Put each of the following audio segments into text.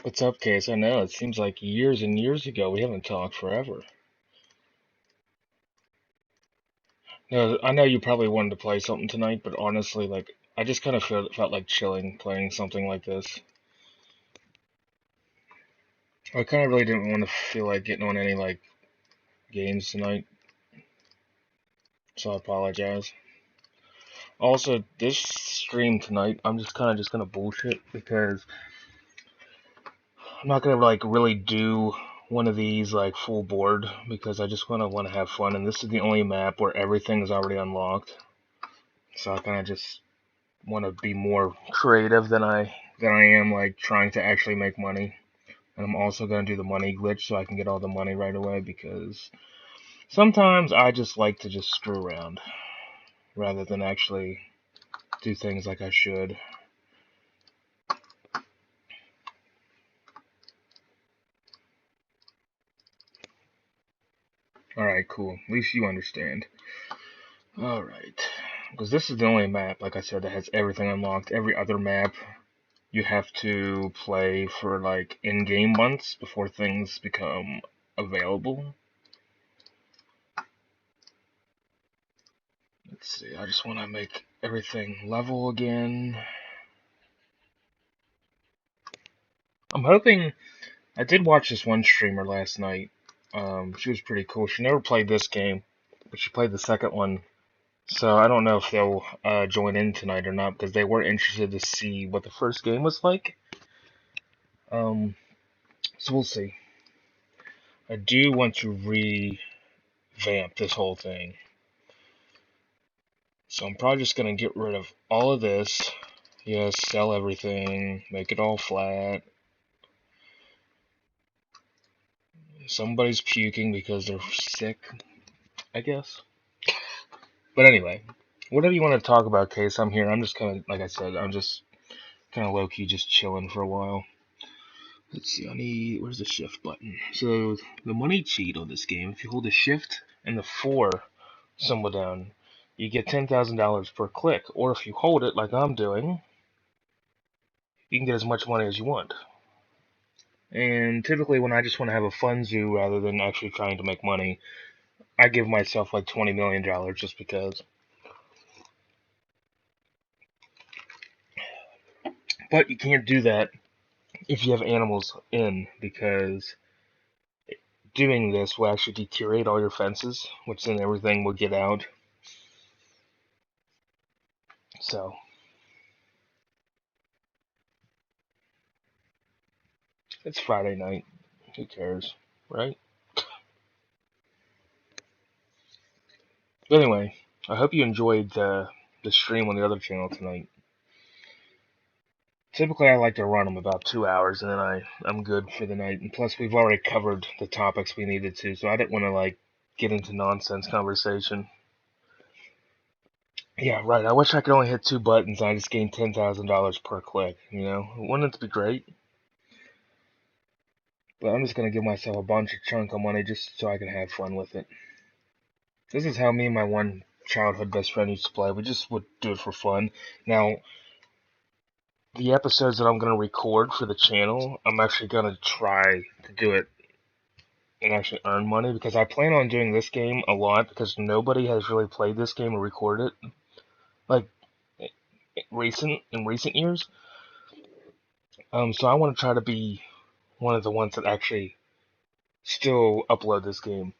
What's up, Case? I know it seems like years and years ago. We haven't talked forever. No, I know you probably wanted to play something tonight, but honestly, I just kind of felt like chilling, playing something like this. I kind of really didn't want to feel like getting on any games tonight, so I apologize. Also, this stream tonight, I'm just kind of just gonna bullshit because I'm not gonna really do one of these full board because I just want to have fun, and this is the only map where everything is already unlocked. So I kind of just want to be more creative than I am trying to actually make money. And I'm also gonna do the money glitch so I can get all the money right away because sometimes I just like to just screw around rather than actually do things like I should. Alright, cool. At least you understand. Alright. Because this is the only map, like I said, that has everything unlocked. Every other map you have to play for in-game months before things become available. Let's see, I just want to make everything level again. I'm hoping, I did watch this one streamer last night. She was pretty cool. She never played this game, but she played the second one. So I don't know if they'll join in tonight or not because they were interested to see what the first game was like. Um, so we'll see. I do want to revamp this whole thing. So I'm probably just going to get rid of all of this. Yes, sell everything, make it all flat. Somebody's puking because they're sick, I guess. But anyway, whatever you want to talk about, Case, I'm here. I'm just kind of, like I said, I'm just kind of low key just chilling for a while. Let's see, where's the shift button? So, the money cheat on this game, if you hold the shift and the 4 symbol down, you get $10,000 per click. Or if you hold it, like I'm doing, you can get as much money as you want. And typically, when I just want to have a fun zoo rather than actually trying to make money, I give myself like $20 million just because. But you can't do that if you have animals in, because doing this will actually deteriorate all your fences, which then everything will get out. So, it's Friday night. Who cares, right? But anyway, I hope you enjoyed the stream on the other channel tonight. Typically, I like to run them about 2 hours, and then I'm good for the night. And plus, we've already covered the topics we needed to, so I didn't want to get into nonsense conversation. Yeah, right. I wish I could only hit 2 buttons and I just gained $10,000 per click. Wouldn't it be great? But I'm just gonna give myself a bunch of chunk of money just so I can have fun with it. This is how me and my one childhood best friend used to play. We just would do it for fun. Now, the episodes that I'm gonna record for the channel, I'm actually gonna try to do it and actually earn money because I plan on doing this game a lot because nobody has really played this game or recorded it like in recent years. So I want to try to be one of the ones that actually still upload this game.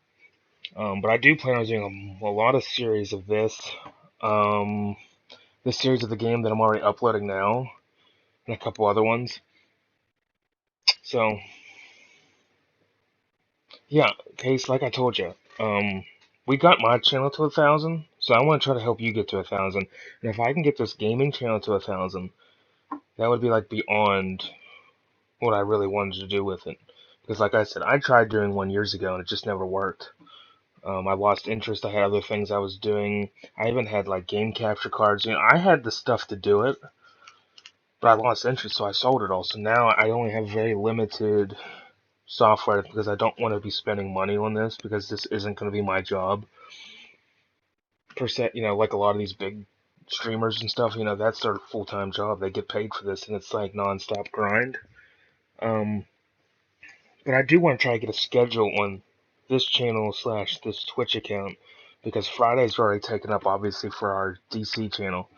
But I do plan on doing a lot of series of this. Um, this series of the game that I'm already uploading now, and a couple other ones. So, yeah, Case, like I told you, we got my channel to 1,000, so I want to try to help you get to 1,000. And if I can get this gaming channel to 1,000, that would be beyond what I really wanted to do with it. Because, like I said, I tried doing one years ago and it just never worked. I lost interest. I had other things I was doing. I even had game capture cards. I had the stuff to do it, but I lost interest, so I sold it all. So now I only have very limited software because I don't want to be spending money on this because this isn't going to be my job per se. Like a lot of these big streamers and stuff, that's their full-time job. They get paid for this, and it's nonstop grind. But I do want to try to get a schedule on this channel / this Twitch account because Friday's already taken up, obviously, for our DC channel.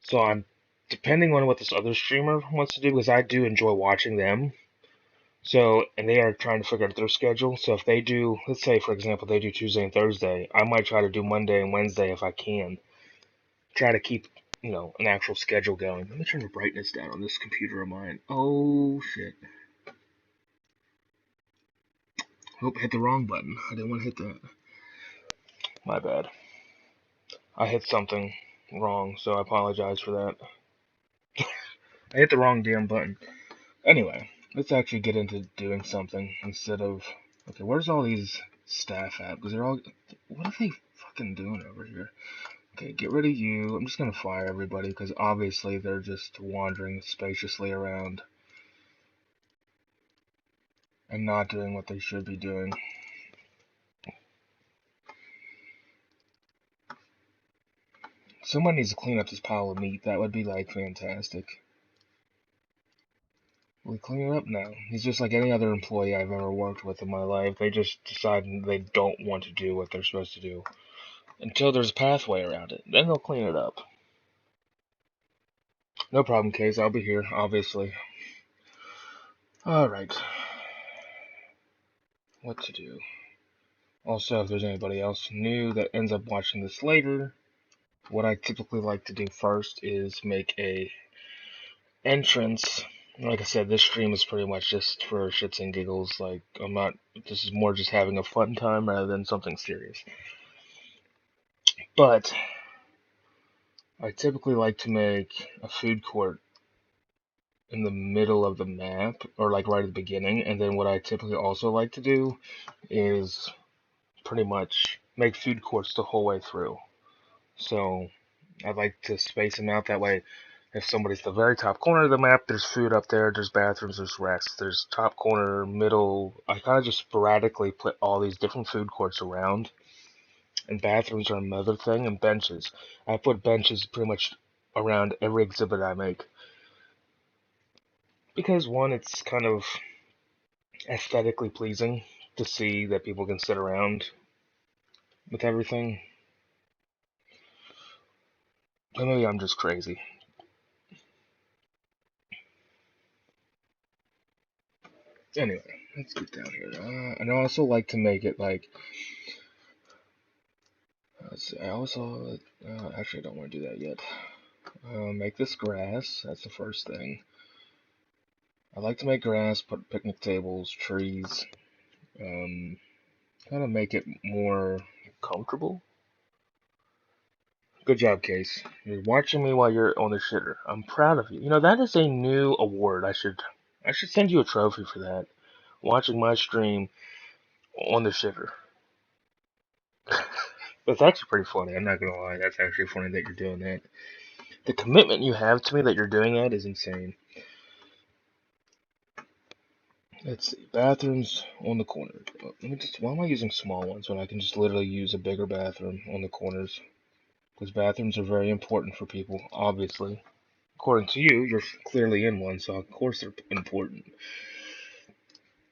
So I'm depending on what this other streamer wants to do because I do enjoy watching them. So, and they are trying to figure out their schedule. So if they do, let's say for example, they do Tuesday and Thursday, I might try to do Monday and Wednesday if I can. Try to keep, an actual schedule going. Let me turn the brightness down on this computer of mine. Oh shit. Oh, hit the wrong button. I didn't want to hit that. My bad. I hit something wrong, so I apologize for that. I hit the wrong damn button. Anyway, let's actually get into doing something instead of. Okay, where's all these staff at? Because they're all. What are they fucking doing over here? Okay, get rid of you. I'm just gonna fire everybody because obviously they're just wandering spaciously around and not doing what they should be doing. Someone needs to clean up this pile of meat. That would be like fantastic. We clean it up now. He's just like any other employee I've ever worked with in my life. They just decide they don't want to do what they're supposed to do until there's a pathway around it. Then they'll clean it up. No problem, Case. I'll be here, obviously. Alright. What to do? Also, if there's anybody else new that ends up watching this later, what I typically like to do first is make a entrance. Like I said, this stream is pretty much just for shits and giggles. Like, this is more just having a fun time rather than something serious. But I typically like to make a food court in the middle of the map, or like right at the beginning, and then what I typically also like to do is pretty much make food courts the whole way through. So I like to space them out that way. If somebody's at the very top corner of the map, there's food up there, there's bathrooms, there's rests, there's top corner, middle. I kind of just sporadically put all these different food courts around. And bathrooms are another thing, and benches. I put benches pretty much around every exhibit I make. Because one, it's kind of aesthetically pleasing to see that people can sit around with everything. But maybe I'm just crazy. Anyway, let's get down here. And I also like to make it like. Let's see, I also. Actually, I don't want to do that yet. Make this grass. That's the first thing. I like to make grass, put picnic tables, trees. Kind of make it more comfortable. Good job, Case. You're watching me while you're on the shitter. I'm proud of you. You know, that is a new award. I should send you a trophy for that. Watching my stream on the shitter. That's actually pretty funny. I'm not gonna lie. That's actually funny that you're doing that. The commitment you have to me that you're doing that is insane. Let's see. Bathrooms on the corner. Why am I using small ones when I can just literally use a bigger bathroom on the corners? Because bathrooms are very important for people, obviously. According to you, you're clearly in one, so of course they're important.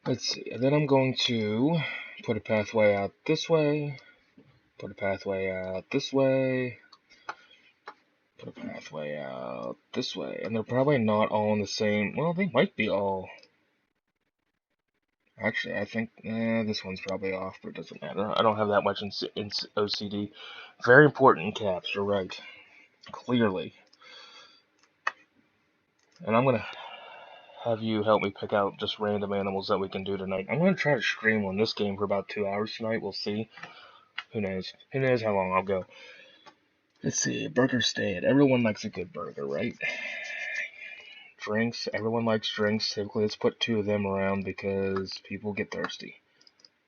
Let's see. And then I'm going to put a pathway out this way. Put a pathway out this way. Put a pathway out this way. And they're probably not all in the same. Well, they might be all. Actually, I think this one's probably off, but it doesn't matter. I don't have that much in OCD. Very important in caps, you're right. Clearly. And I'm going to have you help me pick out just random animals that we can do tonight. I'm going to try to stream on this game for about 2 hours tonight. We'll see. Who knows? Who knows how long I'll go. Let's see. Burger stand. Everyone likes a good burger, right? Drinks. Everyone likes drinks. Typically, let's put 2 of them around because people get thirsty.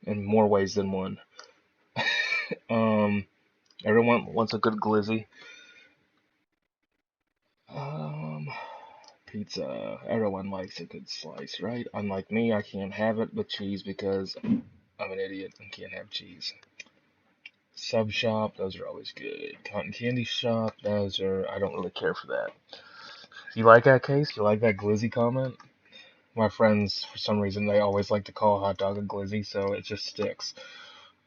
In more ways than one. Everyone wants a good glizzy. Pizza. Everyone likes a good slice, right? Unlike me, I can't have it with cheese because I'm an idiot and can't have cheese. Sub shop, those are always good. Cotton candy shop, I don't really care for that. You like that, Case? You like that glizzy comment? My friends, for some reason, they always like to call a hot dog a glizzy, so it just sticks.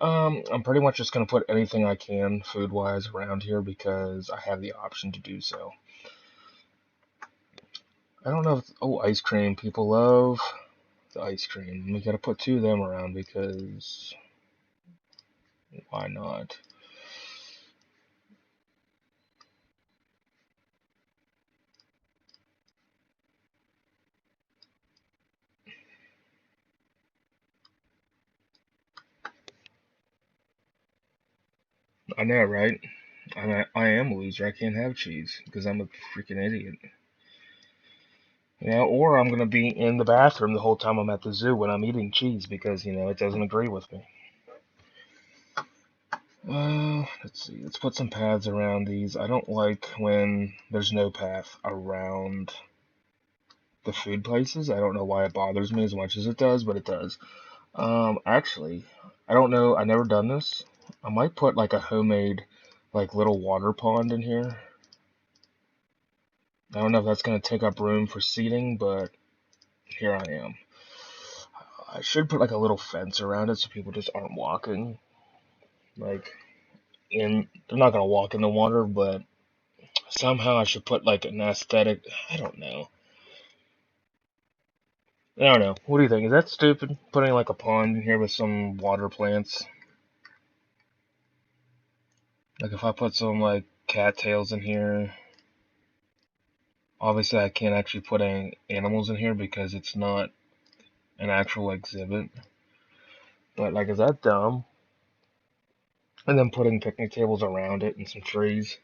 I'm pretty much just gonna put anything I can food-wise around here because I have the option to do so. I don't know if, oh, ice cream. People love the ice cream. We gotta put two of them around because why not? I know, right? I am a loser. I can't have cheese because I'm a freaking idiot. Or I'm gonna be in the bathroom the whole time I'm at the zoo when I'm eating cheese because it doesn't agree with me. Let's see. Let's put some paths around these. I don't like when there's no path around the food places. I don't know why it bothers me as much as it does, but it does. Actually, I don't know. I never done this. I might put like a homemade, like little water pond in here. I don't know if that's gonna take up room for seating, but here I am. I should put like a little fence around it so people just aren't walking. Like, and they're not gonna walk in the water, but somehow I should put like an aesthetic. I don't know. I don't know. What do you think? Is that stupid? Putting like a pond in here with some water plants? Like if I put some like cattails in here, obviously I can't actually put any animals in here because it's not an actual exhibit. But like, is that dumb? And then putting picnic tables around it and some trees.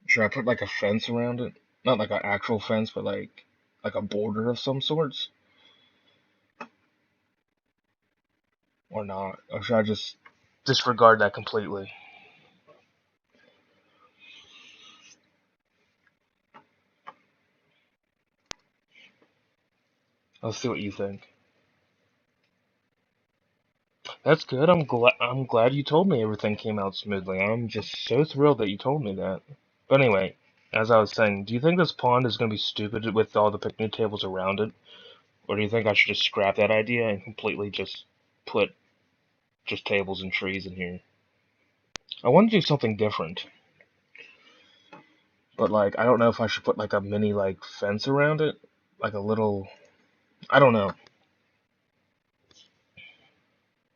Should I put like a fence around it? Not like an actual fence, but like a border of some sorts? Or not? Or should I just disregard that completely? Let's see what you think. That's good. I'm glad you told me everything came out smoothly. I'm just so thrilled that you told me that. But anyway, as I was saying, do you think this pond is going to be stupid with all the picnic tables around it? Or do you think I should just scrap that idea and completely just put just tables and trees in here? I want to do something different. But like, I don't know if I should put like a mini like fence around it, like a little. I don't know.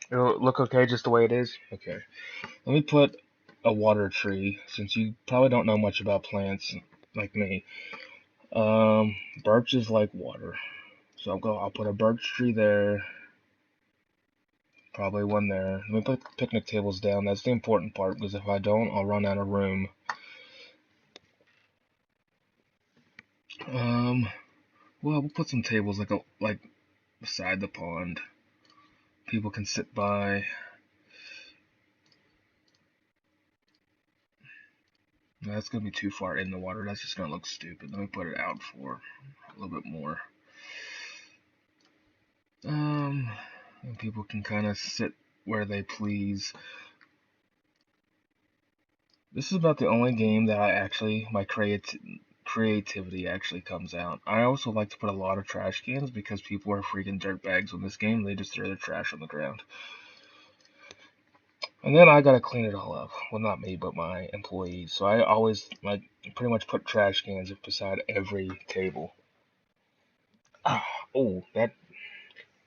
It'll look okay just the way it is. Okay. Let me put a water tree since you probably don't know much about plants like me. Birch is like water, so I'll put a birch tree there. Probably one there. Let me put picnic tables down. That's the important part because if I don't, I'll run out of room. Um, well, we'll put some tables like beside the pond. People can sit by. That's gonna be too far in the water. That's just gonna look stupid. Let me put it out for a little bit more. And people can kind of sit where they please. This is about the only game that my creativity actually comes out. I also like to put a lot of trash cans because people are freaking dirtbags on this game. They just throw their trash on the ground. And then I gotta clean it all up. Well, not me, but my employees. So I always like pretty much put trash cans beside every table. Oh,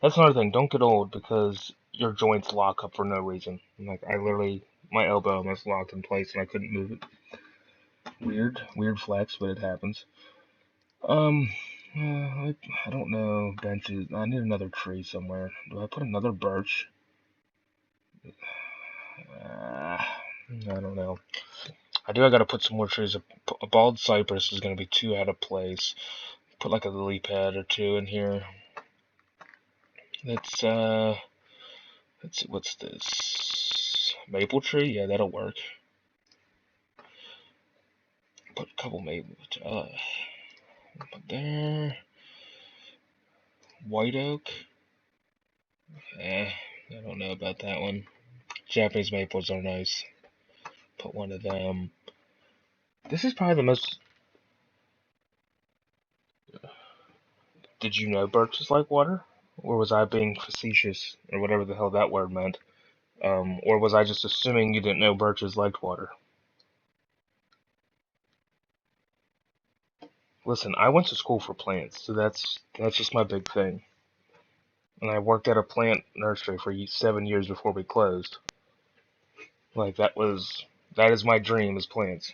that's another thing. Don't get old because your joints lock up for no reason. Like I literally, my elbow almost locked in place and I couldn't move it. Weird flex, but it happens. Um, I don't know benches. I need another tree somewhere. Do I put another birch? I don't know. I gotta put some more trees. A bald cypress is gonna be too out of place. Put like a lily pad or two in here. Let's let's see, what's this? Maple tree? Yeah, that'll work. Put a couple maple. Put there. White oak. I don't know about that one. Japanese maples are nice. Put one of them. This is probably the most. did you know birches like water? Or was I being facetious, or whatever the hell that word meant? Or was I just assuming you didn't know birches liked water? Listen, I went to school for plants, so that's just my big thing. And I worked at a plant nursery for 7 years before we closed. Like that is my dream is plants.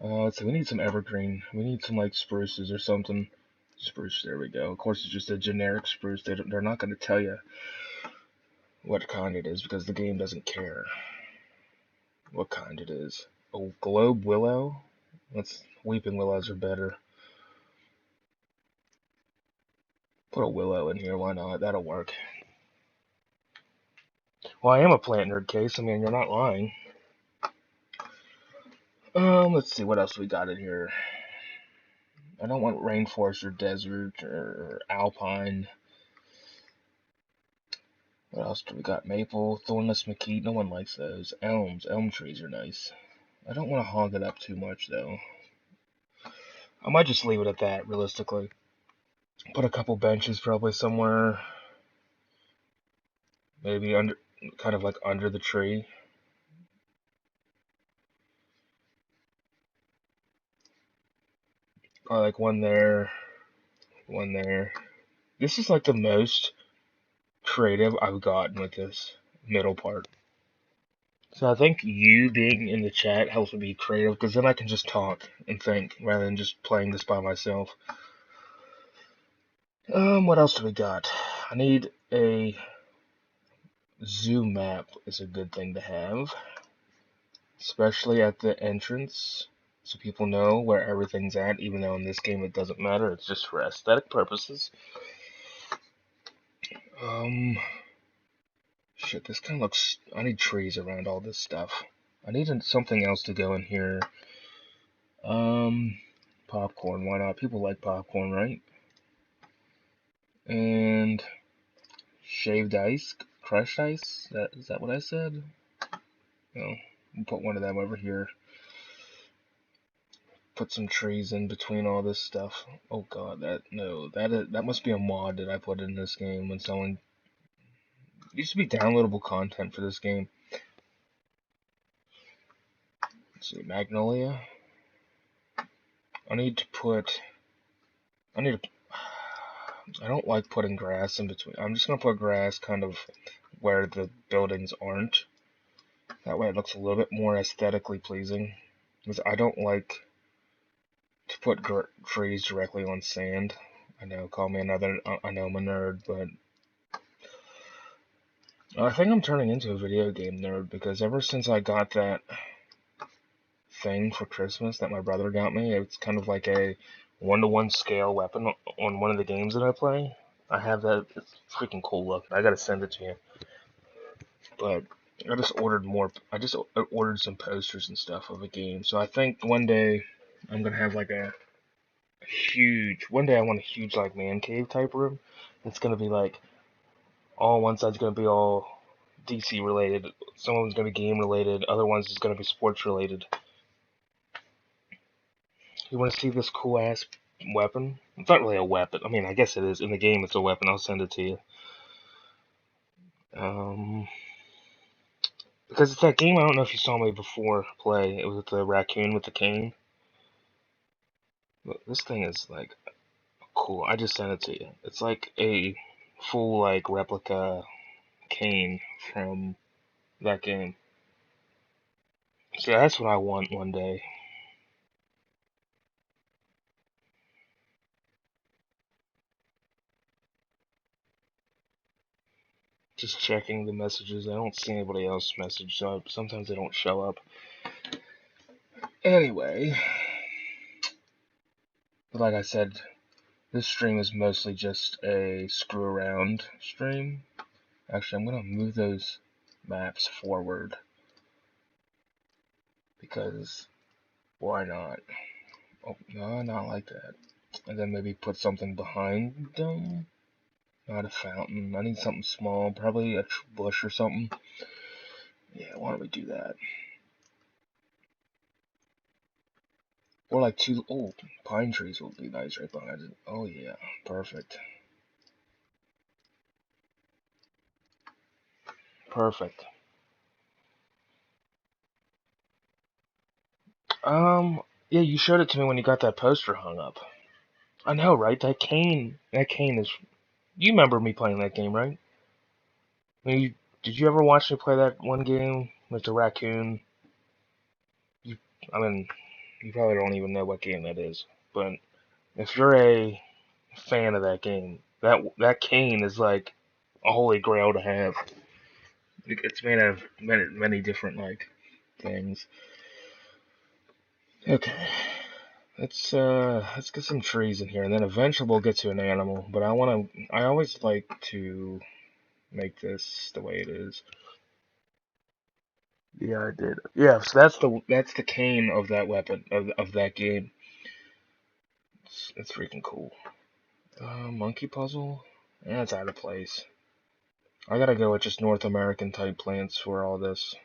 So we need some evergreen. We need some like spruces or something. Spruce, there we go. Of course, it's just a generic spruce. They're not going to tell you what kind it is because the game doesn't care what kind it is. A globe willow? Weeping willows are better. Put a willow in here, why not? That'll work. Well, I am a plant nerd, Case. I mean, you're not lying. Let's see, what else we got in here? I don't want rainforest or desert or alpine. What else do we got? Maple, thornless mesquite. No one likes those. Elms. Elm trees are nice. I don't want to hog it up too much, though. I might just leave it at that, realistically. Put a couple benches probably somewhere. Maybe under, kind of like under the tree. Probably like one there, one there. This is like the most creative I've gotten with this middle part. So I think you being in the chat helps me be creative because then I can just talk and think rather than just playing this by myself. What else do we got? I need a zoo map is a good thing to have, especially at the entrance, so people know where everything's at, even though in this game it doesn't matter, it's just for aesthetic purposes. Shit, this kind of looks, I need trees around all this stuff. I need something else to go in here. Popcorn, why not? People like popcorn, right? And shaved ice, crushed ice, is that what I said? No, we'll put one of them over here. Put some trees in between all this stuff. Oh god, that must be a mod that I put in this game when someone it used to be downloadable content for this game. Let's see, magnolia. I don't like putting grass in between. I'm just gonna put grass kind of where the buildings aren't. That way it looks a little bit more aesthetically pleasing. Because I don't like to put trees directly on sand. I know, call me another, I know I'm a nerd, but I think I'm turning into a video game nerd because ever since I got that thing for Christmas that my brother got me, it's kind of like a 1-to-1 scale weapon on one of the games that I play. I have that, it's freaking cool looking. I gotta send it to you. But I just ordered some posters and stuff of a game. So I think one day I'm gonna have like one day I want a huge like man cave type room. It's gonna be like one side's gonna be all DC related, some of it's gonna be game related, other ones is gonna be sports related. You wanna see this cool ass weapon? It's not really a weapon. I mean, I guess it is. In the game it's a weapon. I'll send it to you. Because it's that game, I don't know if you saw me before play. It was with the raccoon with the cane. But this thing is like cool. I just sent it to you. It's like a full like replica cane from that game. So that's what I want one day. Just checking the messages. I don't see anybody else message, so sometimes they don't show up. Anyway, like I said, this stream is mostly just a screw around stream. Actually, I'm gonna move those maps forward because why not? Oh, no, not like that. And then maybe put something behind them. Not a fountain. I need something small, probably a bush or something. Yeah, why don't we do that? Or like two, oh, pine trees would be nice right behind it. Oh yeah, perfect. Perfect. Yeah, you showed it to me when you got that poster hung up. I know, right? That cane is. You remember me playing that game, right? I mean, did you ever watch me play that one game with the raccoon? You, I mean, you probably don't even know what game that is. But if you're a fan of that game, that cane is like a holy grail to have. It's made out of many different like things. Okay, let's get some trees in here, and then eventually we'll get to an animal. But I always like to make this the way it is. Yeah, I did. Yeah, so that's the cane of that weapon of that game. It's freaking cool. Monkey puzzle. Yeah, it's out of place. I gotta go with just North American type plants for all this.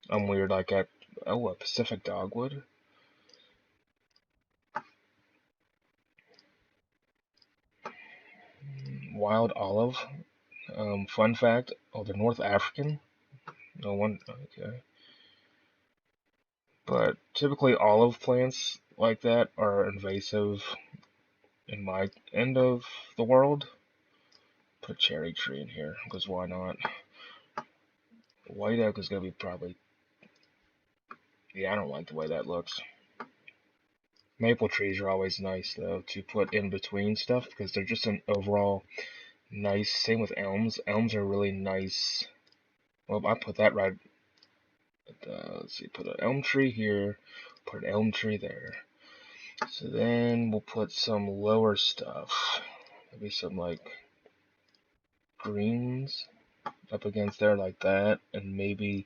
I'm weird like that. Oh, a Pacific dogwood. Wild olive. Fun fact. Oh, they're North African. No one. Okay. But typically olive plants like that are invasive in my end of the world. Put a cherry tree in here, because why not? White oak is going to be probably... Yeah, I don't like the way that looks. Maple trees are always nice, though, to put in between stuff, because they're just an overall nice... Same with elms. Elms are really nice. Well, I put that right... let's see, put an elm tree here, put an elm tree there. So then we'll put some lower stuff. Maybe some, like, greens up against there like that, and maybe...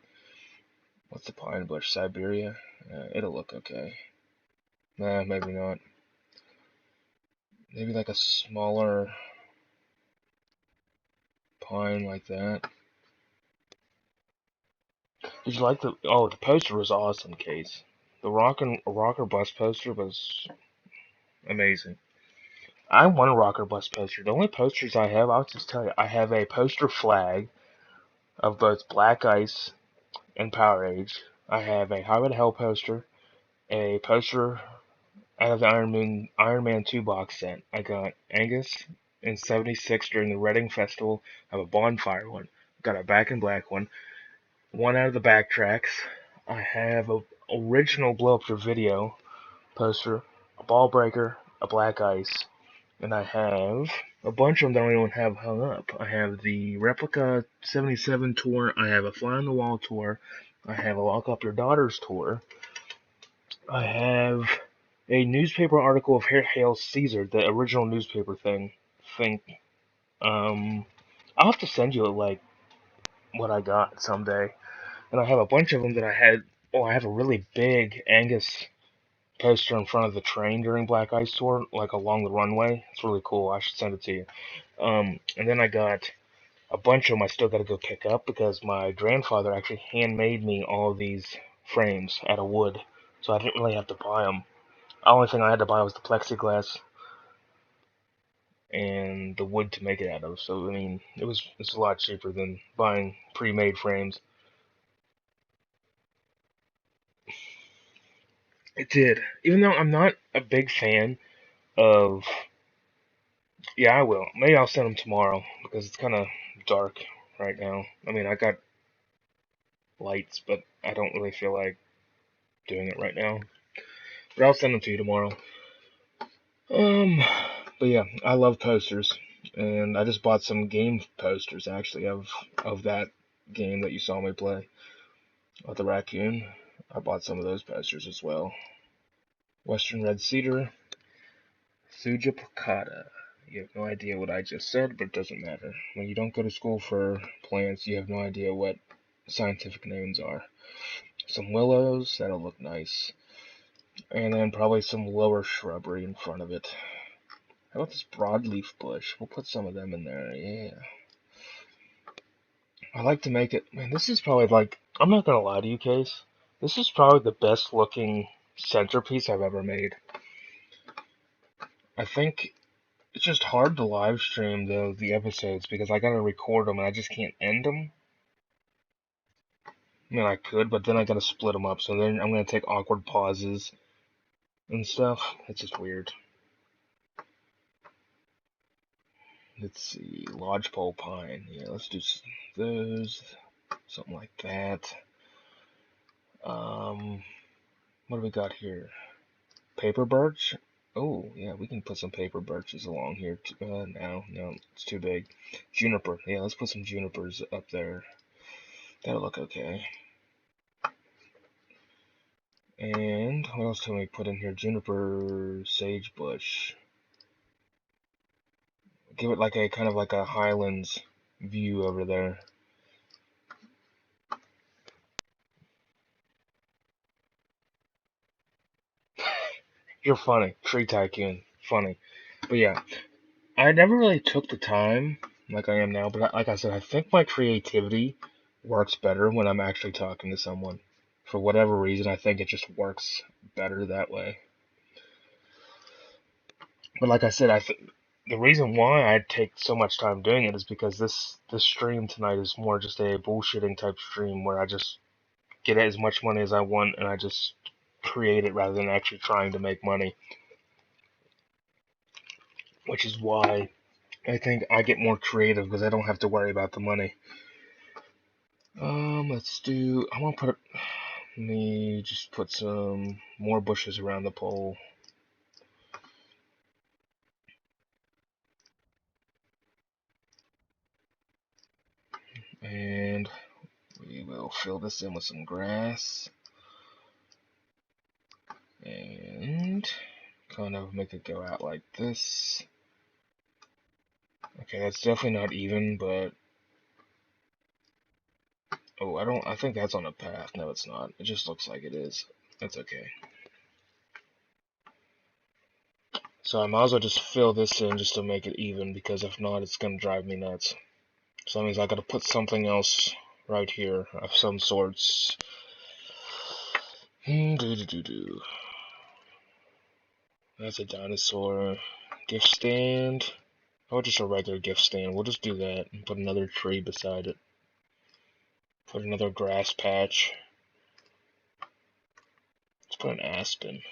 What's the pine bush? Siberia? It'll look okay. Nah, maybe not. Maybe like a smaller pine like that. Did you like the... Oh, the poster was awesome, Case. The rocker bus poster was amazing. I want a rocker bus poster. The only posters I have, I'll just tell you, I have a poster flag of both Black Ice and Power Age. I have a Highway to Hell poster, a poster out of the Iron Man 2 box set. I got Angus in '76 during the Reading Festival. I have a bonfire one. Got a Back in Black one out of the backtracks. I have a original Blow Up Your Video poster, a Ball Breaker, a Black Ice, and I have a bunch of them that I don't even have hung up. I have the Replica 77 tour, I have a Fly on the Wall tour, I have a Lock Up Your Daughters tour, I have a newspaper article of Hail Caesar, the original newspaper thing. Um, I'll have to send you like what I got someday. And I have a bunch of them that I had. Oh, I have a really big Angus poster in front of the train during Black Ice Tour, like along the runway. It's really cool. I should send it to you. And then I got a bunch of them I still got to go pick up because my grandfather actually handmade me all of these frames out of wood, so I didn't really have to buy them. The only thing I had to buy was the plexiglass and the wood to make it out of. So I mean, it's a lot cheaper than buying pre-made frames. It did, even though I'm not a big fan of. Yeah, I will. Maybe I'll send them tomorrow because it's kind of dark right now. I mean, I got lights, but I don't really feel like doing it right now. But I'll send them to you tomorrow. Um, but yeah, I love posters, and I just bought some game posters actually of that game that you saw me play with the raccoon. I bought some of those posters as well. Western red cedar, Thuja placata. You have no idea what I just said, but it doesn't matter. When you don't go to school for plants, you have no idea what scientific names are. Some willows, that'll look nice. And then probably some lower shrubbery in front of it. How about this broadleaf bush? We'll put some of them in there, yeah. I like to make it... Man, this is probably like... I'm not gonna lie to you, Case. This is probably the best looking centerpiece I've ever made. I think it's just hard to live stream the episodes because I gotta record them and I just can't end them. I mean, I could, but then I gotta split them up. So then I'm gonna take awkward pauses and stuff. It's just weird. Let's see, lodgepole pine. Yeah, let's do those. Something like that. What do we got here? Paper birch. Oh, yeah, we can put some paper birches along here. No, it's too big. Juniper. Yeah, let's put some junipers up there. That'll look okay. And what else can we put in here? Juniper, sagebush. Give it like a kind of like a Highlands view over there. You're funny, Tree Tycoon. Funny. But yeah, I never really took the time like I am now. But like I said, I think my creativity works better when I'm actually talking to someone. For whatever reason, I think it just works better that way. But like I said, I think the reason why I take so much time doing it is because this stream tonight is more just a bullshitting type stream where I just get as much money as I want and I just create it rather than actually trying to make money. Which is why I think I get more creative because I don't have to worry about the money. Let's do. I want to put. Let me just put some more bushes around the pole. And we will fill this in with some grass. And kind of make it go out like this. Okay, that's definitely not even, but oh, I think that's on a path. No, it's not. It just looks like it is. That's okay. So I might as well just fill this in just to make it even, because if not, it's gonna drive me nuts. So that means I gotta put something else right here of some sorts. That's a dinosaur. Gift stand. Oh, just a regular gift stand. We'll just do that and put another tree beside it. Put another grass patch. Let's put an aspen.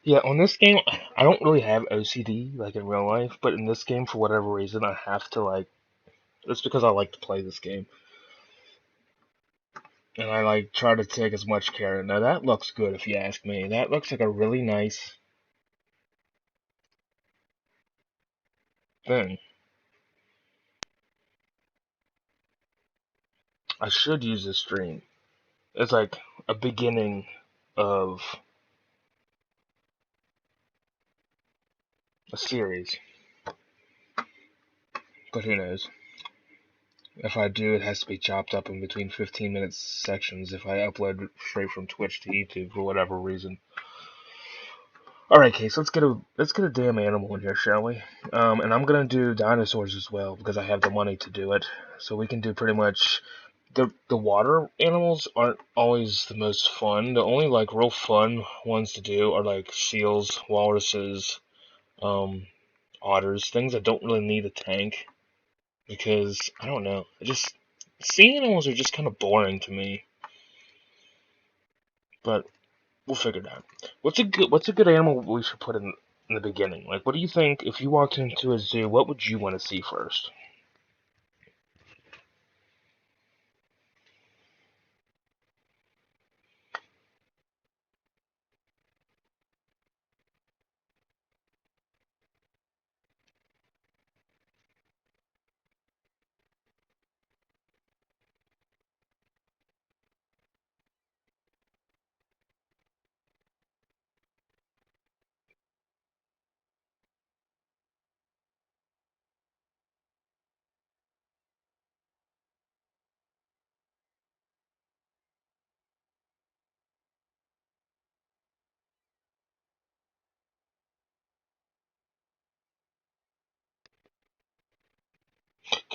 Yeah, on this game, I don't really have OCD like in real life, but in this game, for whatever reason, I have to like. It's because I like to play this game, and I like try to take as much care. Now that looks good, if you ask me. That looks like a really nice thing. I should use this stream. It's like a beginning of a series, but who knows? If I do, it has to be chopped up in between 15-minute sections if I upload straight from Twitch to YouTube for whatever reason. Alright, Case, let's get a damn animal in here, shall we? And I'm gonna do dinosaurs as well because I have the money to do it. So we can do pretty much the water animals aren't always the most fun. The only like real fun ones to do are like seals, walruses, otters, things that don't really need a tank because I don't know. Sea animals are just kind of boring to me. But we'll figure it out. What's a good animal we should put in the beginning? Like, what do you think if you walked into a zoo? What would you want to see first?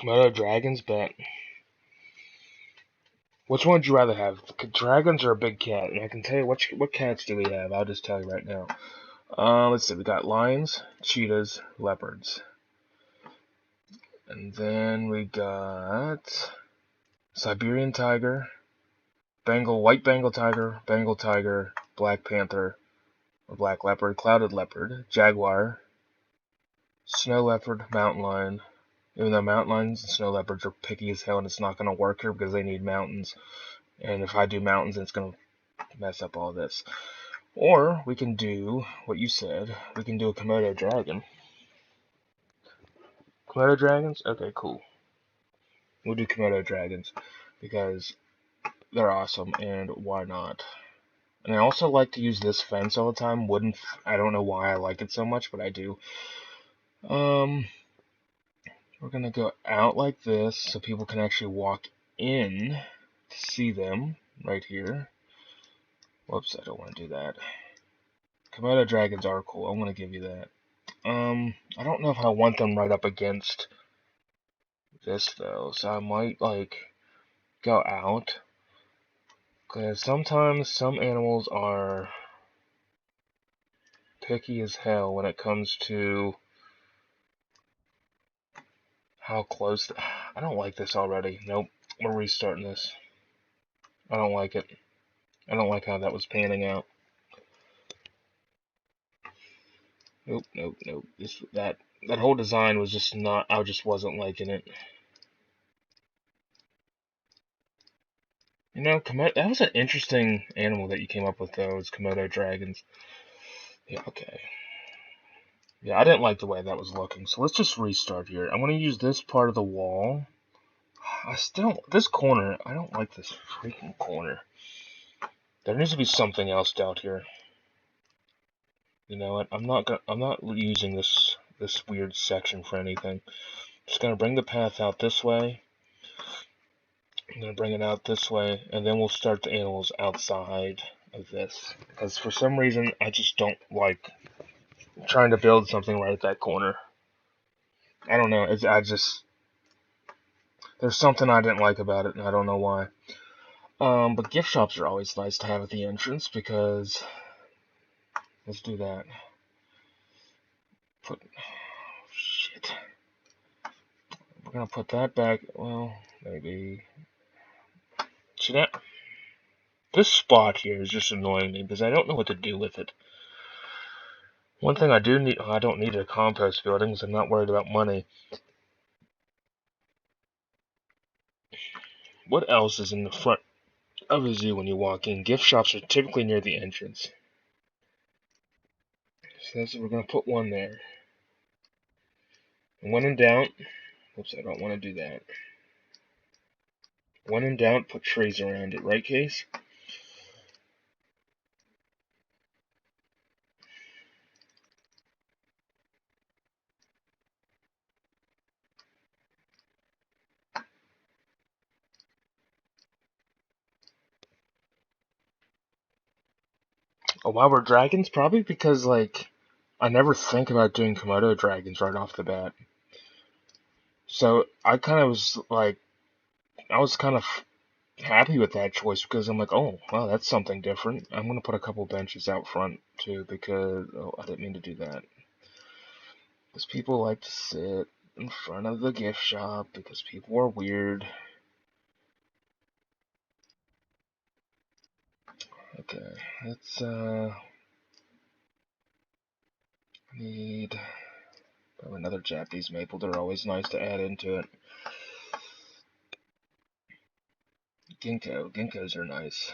Komodo dragons, bet. Which one would you rather have? Dragons or a big cat? And I can tell you what cats do we have. I'll just tell you right now. Let's see. We got lions, cheetahs, leopards, and then we got Siberian tiger, white Bengal tiger, black panther, or black leopard, clouded leopard, jaguar, snow leopard, mountain lion. Even though mountain lions and snow leopards are picky as hell, and it's not going to work here because they need mountains. And if I do mountains, it's going to mess up all this. Or we can do what you said. We can do a Komodo dragon. Komodo dragons? Okay, cool. We'll do Komodo dragons because they're awesome, and why not? And I also like to use this fence all the time. I don't know why I like it so much, but I do. We're gonna go out like this so people can actually walk in to see them right here. Whoops, I don't want to do that. Komodo dragons are cool. I'm gonna give you that. I don't know if I want them right up against this though, so I might like go out. Because sometimes some animals are picky as hell when it comes to how close. I don't like this already. Nope, we're restarting this. I don't like it. I don't like how that was panning out. Nope, nope, nope. That whole design was just not. I just wasn't liking it. You know, that was an interesting animal that you came up with, though. It's Komodo dragons. Yeah, okay. Yeah, I didn't like the way that was looking, so let's just restart here. I'm going to use this part of the wall. This corner, I don't like this freaking corner. There needs to be something else out here. You know what? I'm not using this weird section for anything. Just gonna bring the path out this way. I'm gonna bring it out this way, and then we'll start the animals outside of this. Because for some reason, I just don't like trying to build something right at that corner. I don't know. There's something I didn't like about it, and I don't know why. But gift shops are always nice to have at the entrance because let's do that. Shit. We're gonna put that back. Well, maybe. See that? This spot here is just annoying me because I don't know what to do with it. One thing I don't need a compost building because I'm not worried about money. What else is in the front of a zoo when you walk in? Gift shops are typically near the entrance. So we're gonna put one there. And when in doubt, oops, I don't want to do that. When in doubt, put trees around it, right, Case? Oh, why we're dragons? Probably because, like, I never think about doing Komodo dragons right off the bat. So I kind of was like, I was kind of happy with that choice because I'm like, oh, wow, that's something different. I'm going to put a couple benches out front too because, oh, I didn't mean to do that. Because people like to sit in front of the gift shop because people are weird. Okay, let's, need another Japanese maple. They're always nice to add into it. Ginkgos are nice.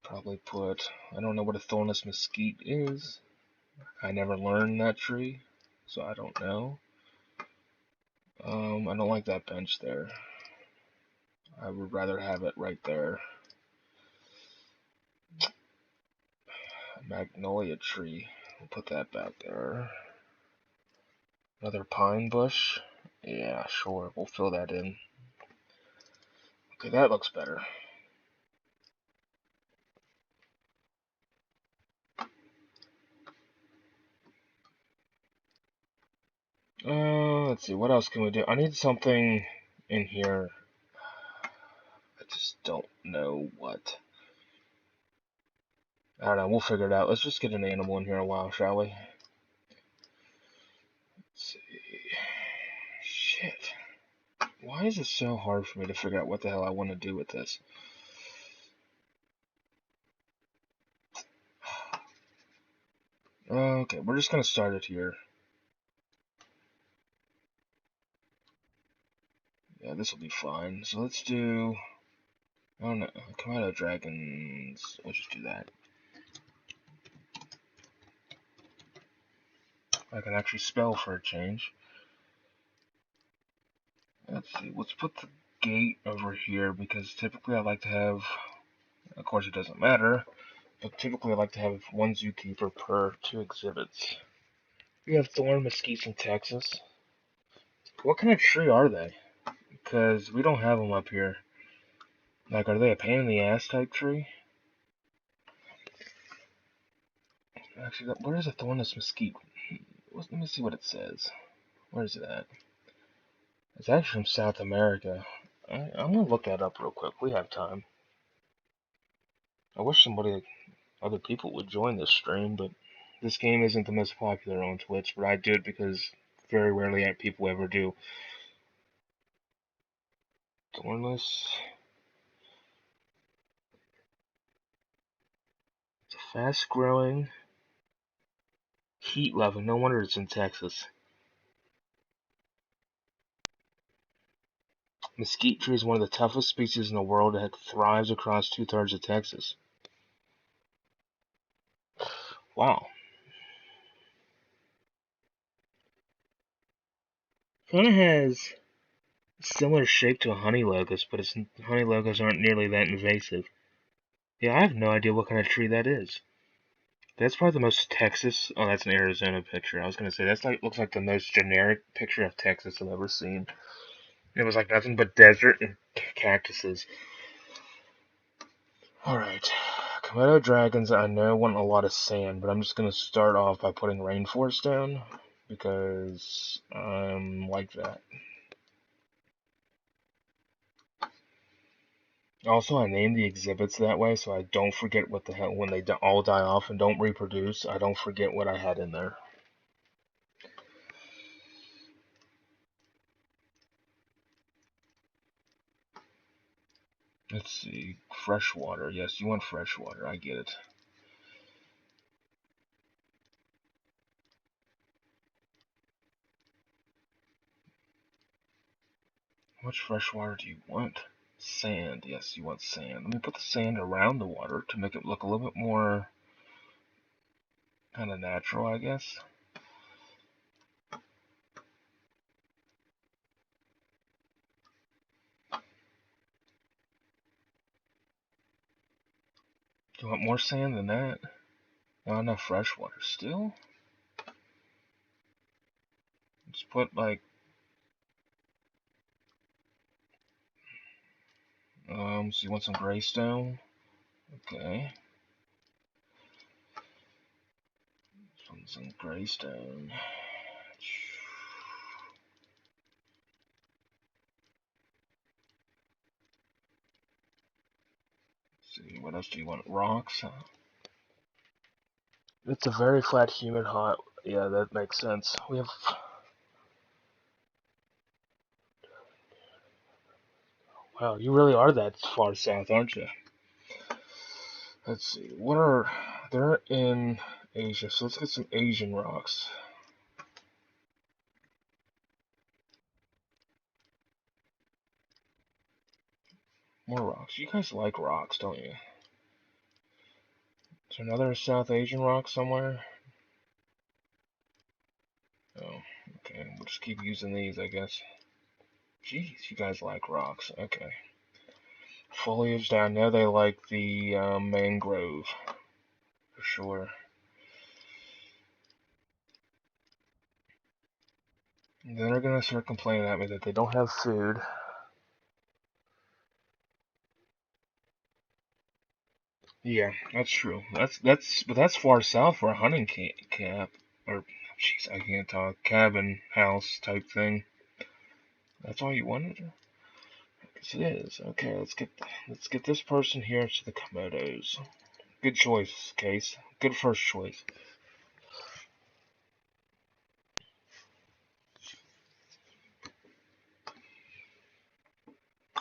Probably put, I don't know what a thornless mesquite is. I never learned that tree, so I don't know. I don't like that bench there. I would rather have it right there. A magnolia tree. We'll put that back there. Another pine bush. Yeah, sure. We'll fill that in. Okay, that looks better. Let's Let's see, what else can we do? I need something in here. I just don't know what. I don't know, we'll figure it out. Let's just get an animal in here a while, shall we? Let's see. Shit. Why is it so hard for me to figure out what the hell I want to do with this? Okay, we're just gonna start it here. Yeah, this will be fine. So let's do... I don't know. Komodo dragons. We'll just do that. I can actually spell for a change. Let's see. Let's put the gate over here because typically I like to have... Of course it doesn't matter. But typically I like to have one zookeeper per 2 exhibits. We have thorn mesquites in Texas. What kind of tree are they? Because we don't have them up here. Like, are they a pain in the ass type tree? Actually, where is a thornless mesquite? Let me see what it says. Where is it at? It's actually from South America. I'm gonna look that up real quick. We have time. I wish other people would join this stream, but this game isn't the most popular on Twitch, but I do it because very rarely people ever do. Thornless. It's a fast-growing, heat-loving. No wonder it's in Texas. Mesquite tree is one of the toughest species in the world that thrives across 2/3 of Texas. Wow. Kind of has a similar shape to a honey locust, but honey locusts aren't nearly that invasive. Yeah, I have no idea what kind of tree that is. That's probably the most Texas. Oh, that's an Arizona picture. I was gonna say looks like the most generic picture of Texas I've ever seen. It was like nothing but desert and cactuses. Alright. Komodo dragons, I know, want a lot of sand, but I'm just going to start off by putting rainforest down, because I'm like that. Also, I named the exhibits that way, so I don't forget what the hell, when they all die off and don't reproduce, I don't forget what I had in there. Let's see, freshwater. Yes, you want freshwater, I get it. How much fresh water do you want? Sand. Yes, you want sand. Let me put the sand around the water to make it look a little bit more kind of natural, I guess. Do you want more sand than that? Not enough fresh water still? Let's put like so you want some gray stone? Okay. Some gray stone. Let's see, what else do you want? Rocks? It's a very flat, humid, hot. Yeah, that makes sense. We have. Wow, you really are that far south, aren't you? Let's see. They're in Asia, so let's get some Asian rocks. More rocks. You guys like rocks, don't you? Is there another South Asian rock somewhere? Oh, okay. We'll just keep using these, I guess. Jeez, you guys like rocks. Okay. Foliage down there, they like the mangrove. For sure. And then they're gonna start complaining at me that they don't have food. Yeah, that's true. But that's far south for a hunting camp, or jeez, I can't talk. Cabin house type thing. That's all you wanted? Yes, it is. Okay, let's get this person here to the Komodos. Good choice, Case. Good first choice.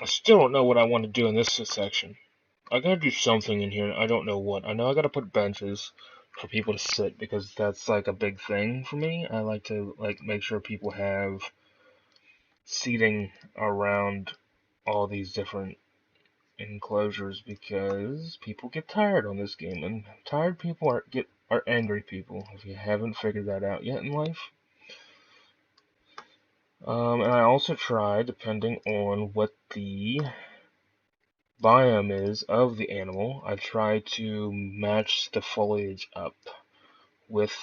I still don't know what I want to do in this section. I gotta do something in here. I don't know what. I know I gotta put benches for people to sit because that's like a big thing for me. I like to make sure people have seating around all these different enclosures because people get tired on this game, and tired people are angry people. If you haven't figured that out yet in life. And I also try, depending on what the biome is of the animal, I try to match the foliage up with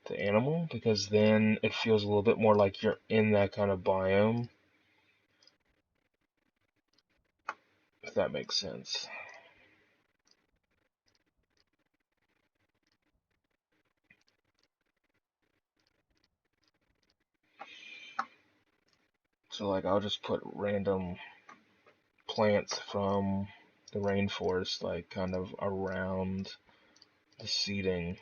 the animal because then it feels a little bit more like you're in that kind of biome, if that makes sense. So like I'll just put random plants from the rainforest like kind of around the seating.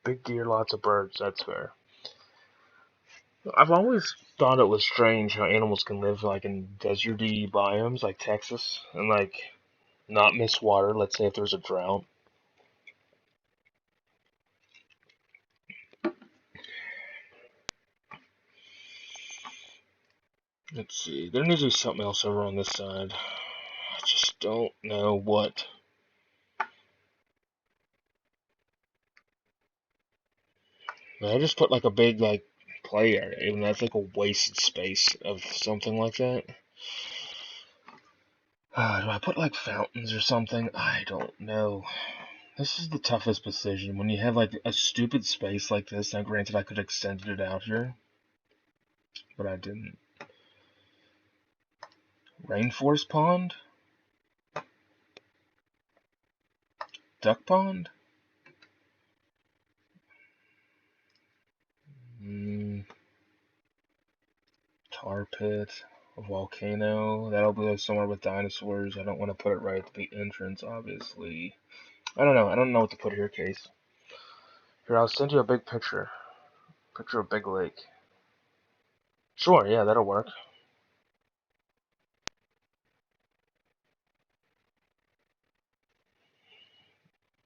Big deer, lots of birds, that's fair. I've always thought it was strange how animals can live like in deserty biomes like Texas and like not miss water, let's say if there's a drought. Let's see, there needs to be something else over on this side. I just don't know what. I just put like a big like play area, even that's like a wasted space of something like that. Do I put like fountains or something? I don't know. This is the toughest decision when you have like a stupid space like this. Now, granted, I could have extended it out here, but I didn't. Rainforest pond? Duck pond? Tar pit? A volcano? That'll be like somewhere with dinosaurs. I don't want to put it right at the entrance, obviously. I don't know. I don't know what to put here, Case. Here, I'll send you a big picture. Picture of Big Lake. Sure, yeah, that'll work.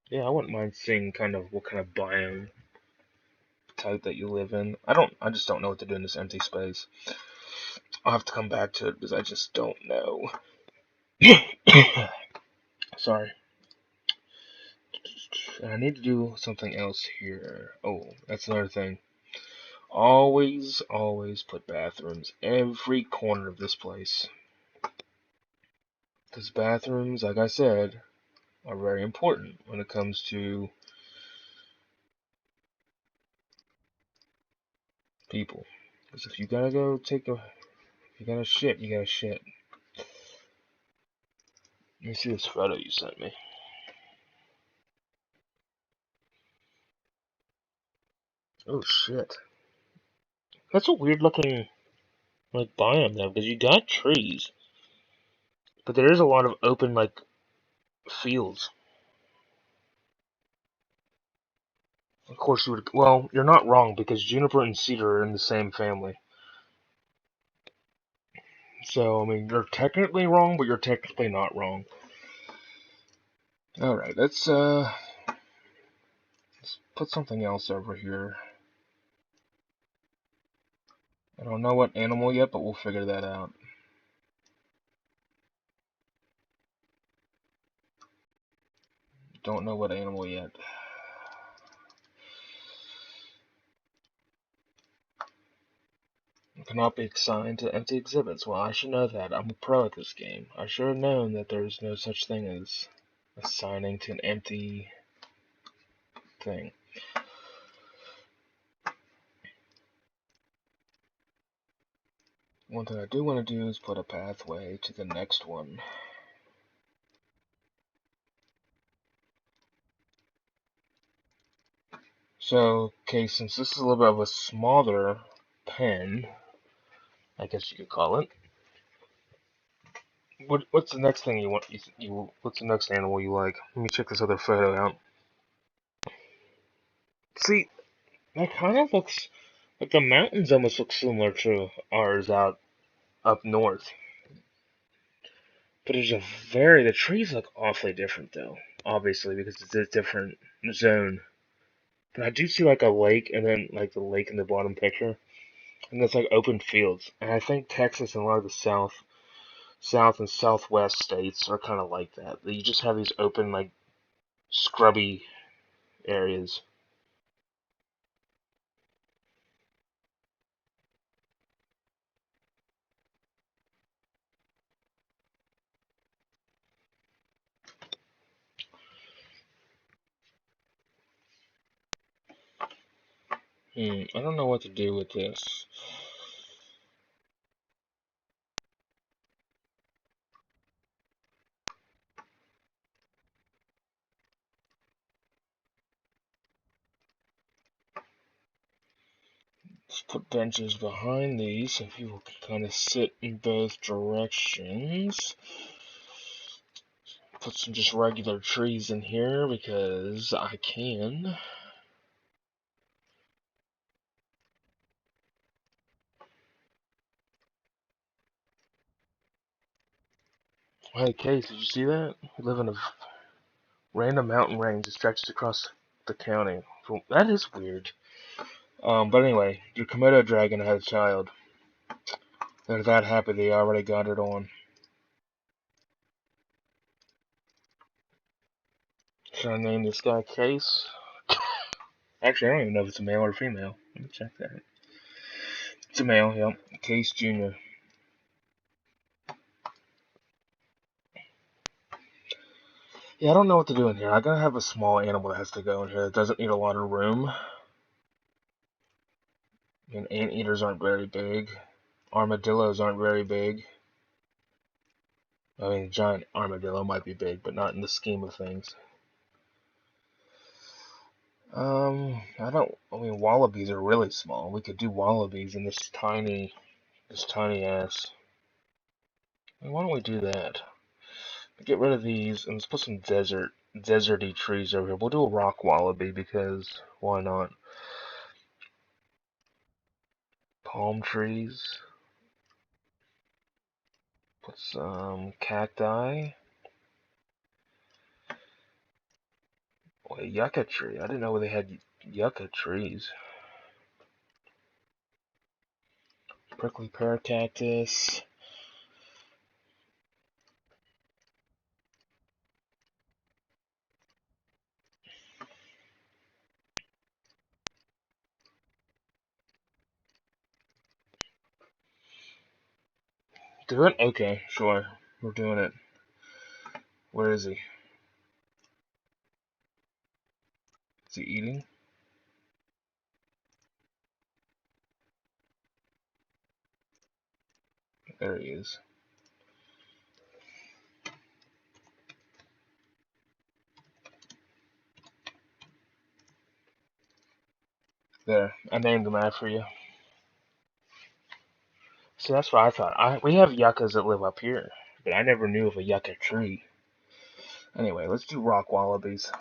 Yeah, I wouldn't mind seeing kind of what kind of biome type that you live in. I just don't know what to do in this empty space. I'll have to come back to it because I just don't know. Sorry. And I need to do something else here. Oh, that's another thing. Always, always put bathrooms every corner of this place. Because bathrooms, like I said, are very important when it comes to people. Because if you gotta go take a, if you gotta shit, you gotta shit. Let me see this photo you sent me. Oh shit. That's a weird looking like biome though, because you got trees, but there is a lot of open like fields. Of course you would. Well, you're not wrong because juniper and cedar are in the same family. So I mean, you're technically wrong, but you're technically not wrong. All right, let's put something else over here. I don't know what animal yet, but we'll figure that out. Don't know what animal yet. Cannot be assigned to empty exhibits. Well, I should know that. I'm a pro at this game. I should have known that there's no such thing as assigning to an empty thing. One thing I do want to do is put a pathway to the next one. So, okay, since this is a little bit of a smaller pen, I guess you could call it. What's the next thing you want? What's the next animal you like? Let me check this other photo out. See, that kind of looks like the mountains almost look similar to ours out up north. But the trees look awfully different though, obviously, because it's a different zone. But I do see like a lake and then like the lake in the bottom picture. And it's like open fields. And I think Texas and a lot of the south and southwest states are kind of like that. You just have these open, like, scrubby areas. I don't know what to do with this. Let's put benches behind these so people can kind of sit in both directions. Put some just regular trees in here because I can. Hey, Case, did you see that? We live in a random mountain range that stretches across the county. Well, that is weird. But anyway, your Komodo dragon had a child. They're that happy they already got it on. Should I name this guy Case? Actually, I don't even know if it's a male or female. Let me check that. It's a male, yep. Case Jr. Yeah, I don't know what to do in here. I gotta have a small animal that has to go in here that doesn't need a lot of room. And anteaters aren't very big. Armadillos aren't very big. I mean, a giant armadillo might be big, but not in the scheme of things. I mean, wallabies are really small. We could do wallabies in this tiny ass. Why don't we do that? Get rid of these and let's put some deserty trees over here. We'll do a rock wallaby because why not? Palm trees. Put some cacti. Oh, a yucca tree. I didn't know they had yucca trees. Prickly pear cactus. Do it? Okay, sure. We're doing it. Where is he? Is he eating? There he is. There. I named him after you. See, that's what I thought. We have yuccas that live up here, but I never knew of a yucca tree. Anyway, let's do rock wallabies.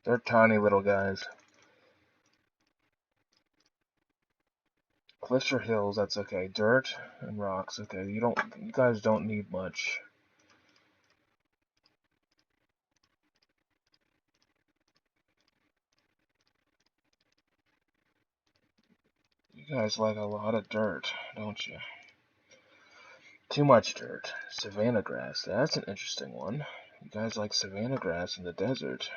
They're tiny little guys. Cliffs or hills, that's okay. Dirt and rocks, okay. You guys don't need much. You guys like a lot of dirt, don't you? Too much dirt. Savanna grass, that's an interesting one. You guys like savanna grass in the desert.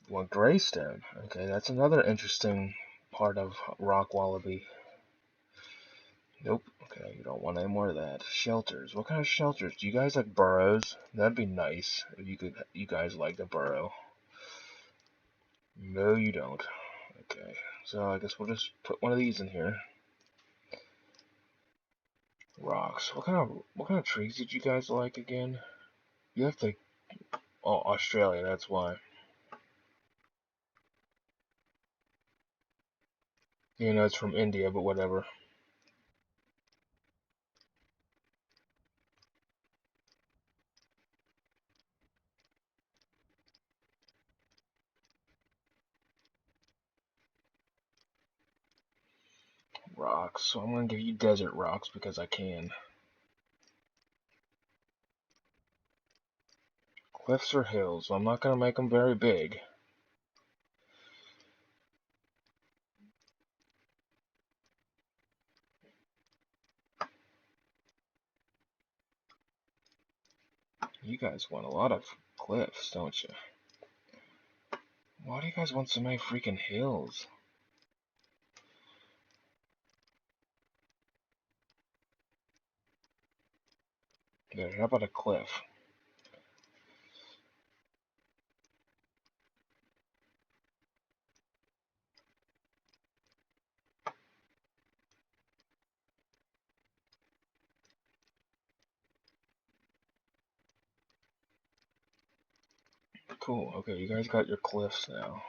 You want greystone. Okay, that's another interesting part of rock wallaby. Nope. Okay, you don't want any more of that. Shelters. What kind of shelters? Do you guys like burrows? That'd be nice if you guys like to burrow. No, you don't. Okay, so I guess we'll just put one of these in here. Rocks. What kind of trees did you guys like again? You have to Oh, Australia, that's why. You know, it's from India, but whatever. Rocks. So I'm gonna give you desert rocks because I can. Cliffs or hills. I'm not gonna make them very big. You guys want a lot of cliffs, don't you? Why do you guys want so many freaking hills? There, how about a cliff? Cool, okay, you guys got your cliffs now.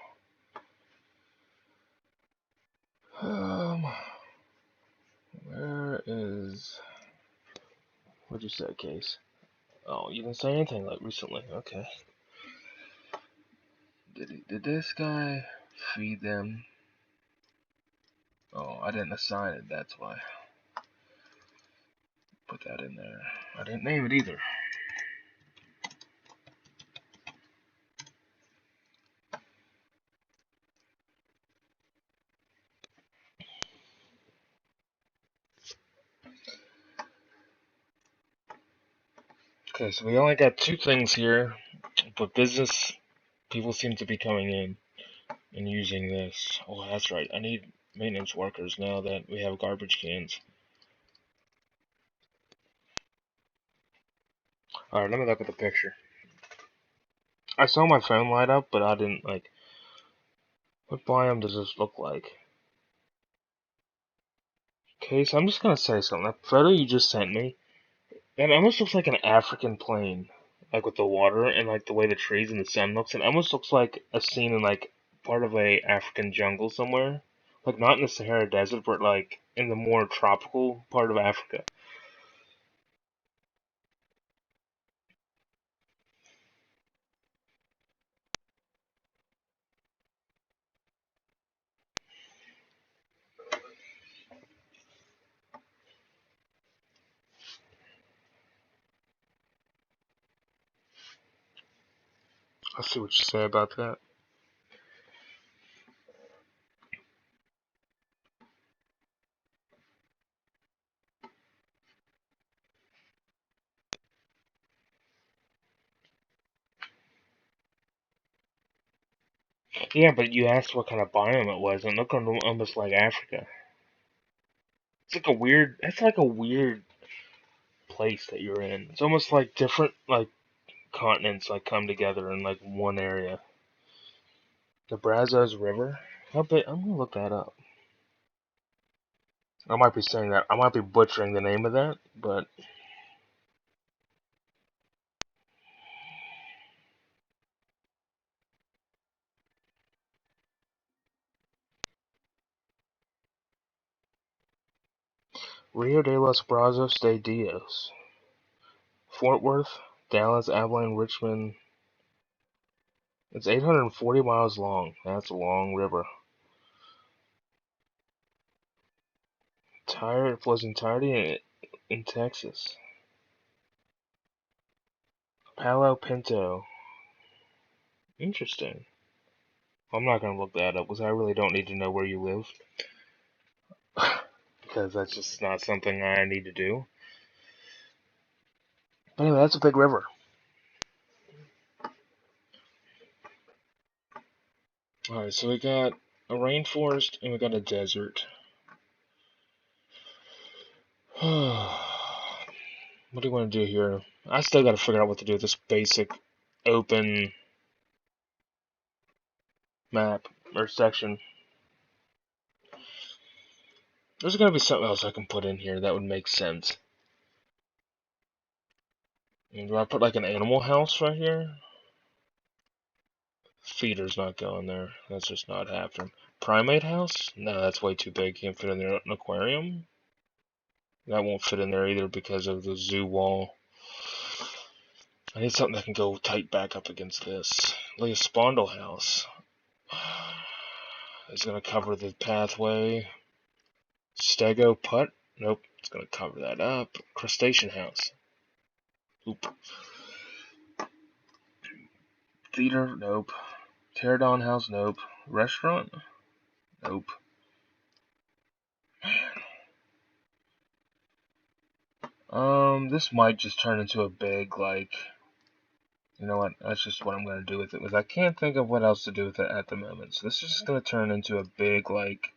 Where is... What'd you say, Case? Oh, you didn't say anything like recently, okay. Did this guy feed them? Oh, I didn't assign it, that's why. Put that in there. I didn't name it either. Okay, so we only got 2 things here, but business people seem to be coming in and using this. Oh, that's right. I need maintenance workers now that we have garbage cans. Alright, let me look at the picture. I saw my phone light up, but I didn't, like... What biome does this look like? Okay, so I'm just gonna say something. That photo you just sent me, it almost looks like an African plain. Like with the water and like the way the trees and the sun looks. It almost looks like a scene in like part of a African jungle somewhere. Like not in the Sahara Desert, but like in the more tropical part of Africa. I'll see what you say about that. Yeah, but you asked what kind of biome it was, and it looked almost like Africa. It's like a weird. It's like a weird place that you're in. It's almost like different like continents like come together in like one area. The Brazos River. How big? I'm gonna look that up. I might be saying that. I might be butchering the name of that, but Rio de los Brazos de Dios, Fort Worth, Dallas, Abilene, Richmond. It's 840 miles long. That's a long river. It flows entirety in Texas. Palo Pinto. Interesting. I'm not gonna look that up because I really don't need to know where you live. Because that's just not something I need to do. But anyway, that's a big river. Alright, so we got a rainforest and we got a desert. What do you want to do here? I still got to figure out what to do with this basic open map or section. There's got to be something else I can put in here that would make sense. And do I put like an animal house right here? Feeder's not going there. That's just not happening. Primate house? No, that's way too big. Can't fit in there. An aquarium? That won't fit in there either because of the zoo wall. I need something that can go tight back up against this. Like a spondle house. It's going to cover the pathway. Stego putt? Nope. It's going to cover that up. Crustacean house. Oop. Theater? Nope. Pterodon house? Nope. Restaurant? Nope. This might just turn into a big, like, you know what, that's just what I'm going to do with it, because I can't think of what else to do with it at the moment. So this is just going to turn into a big, like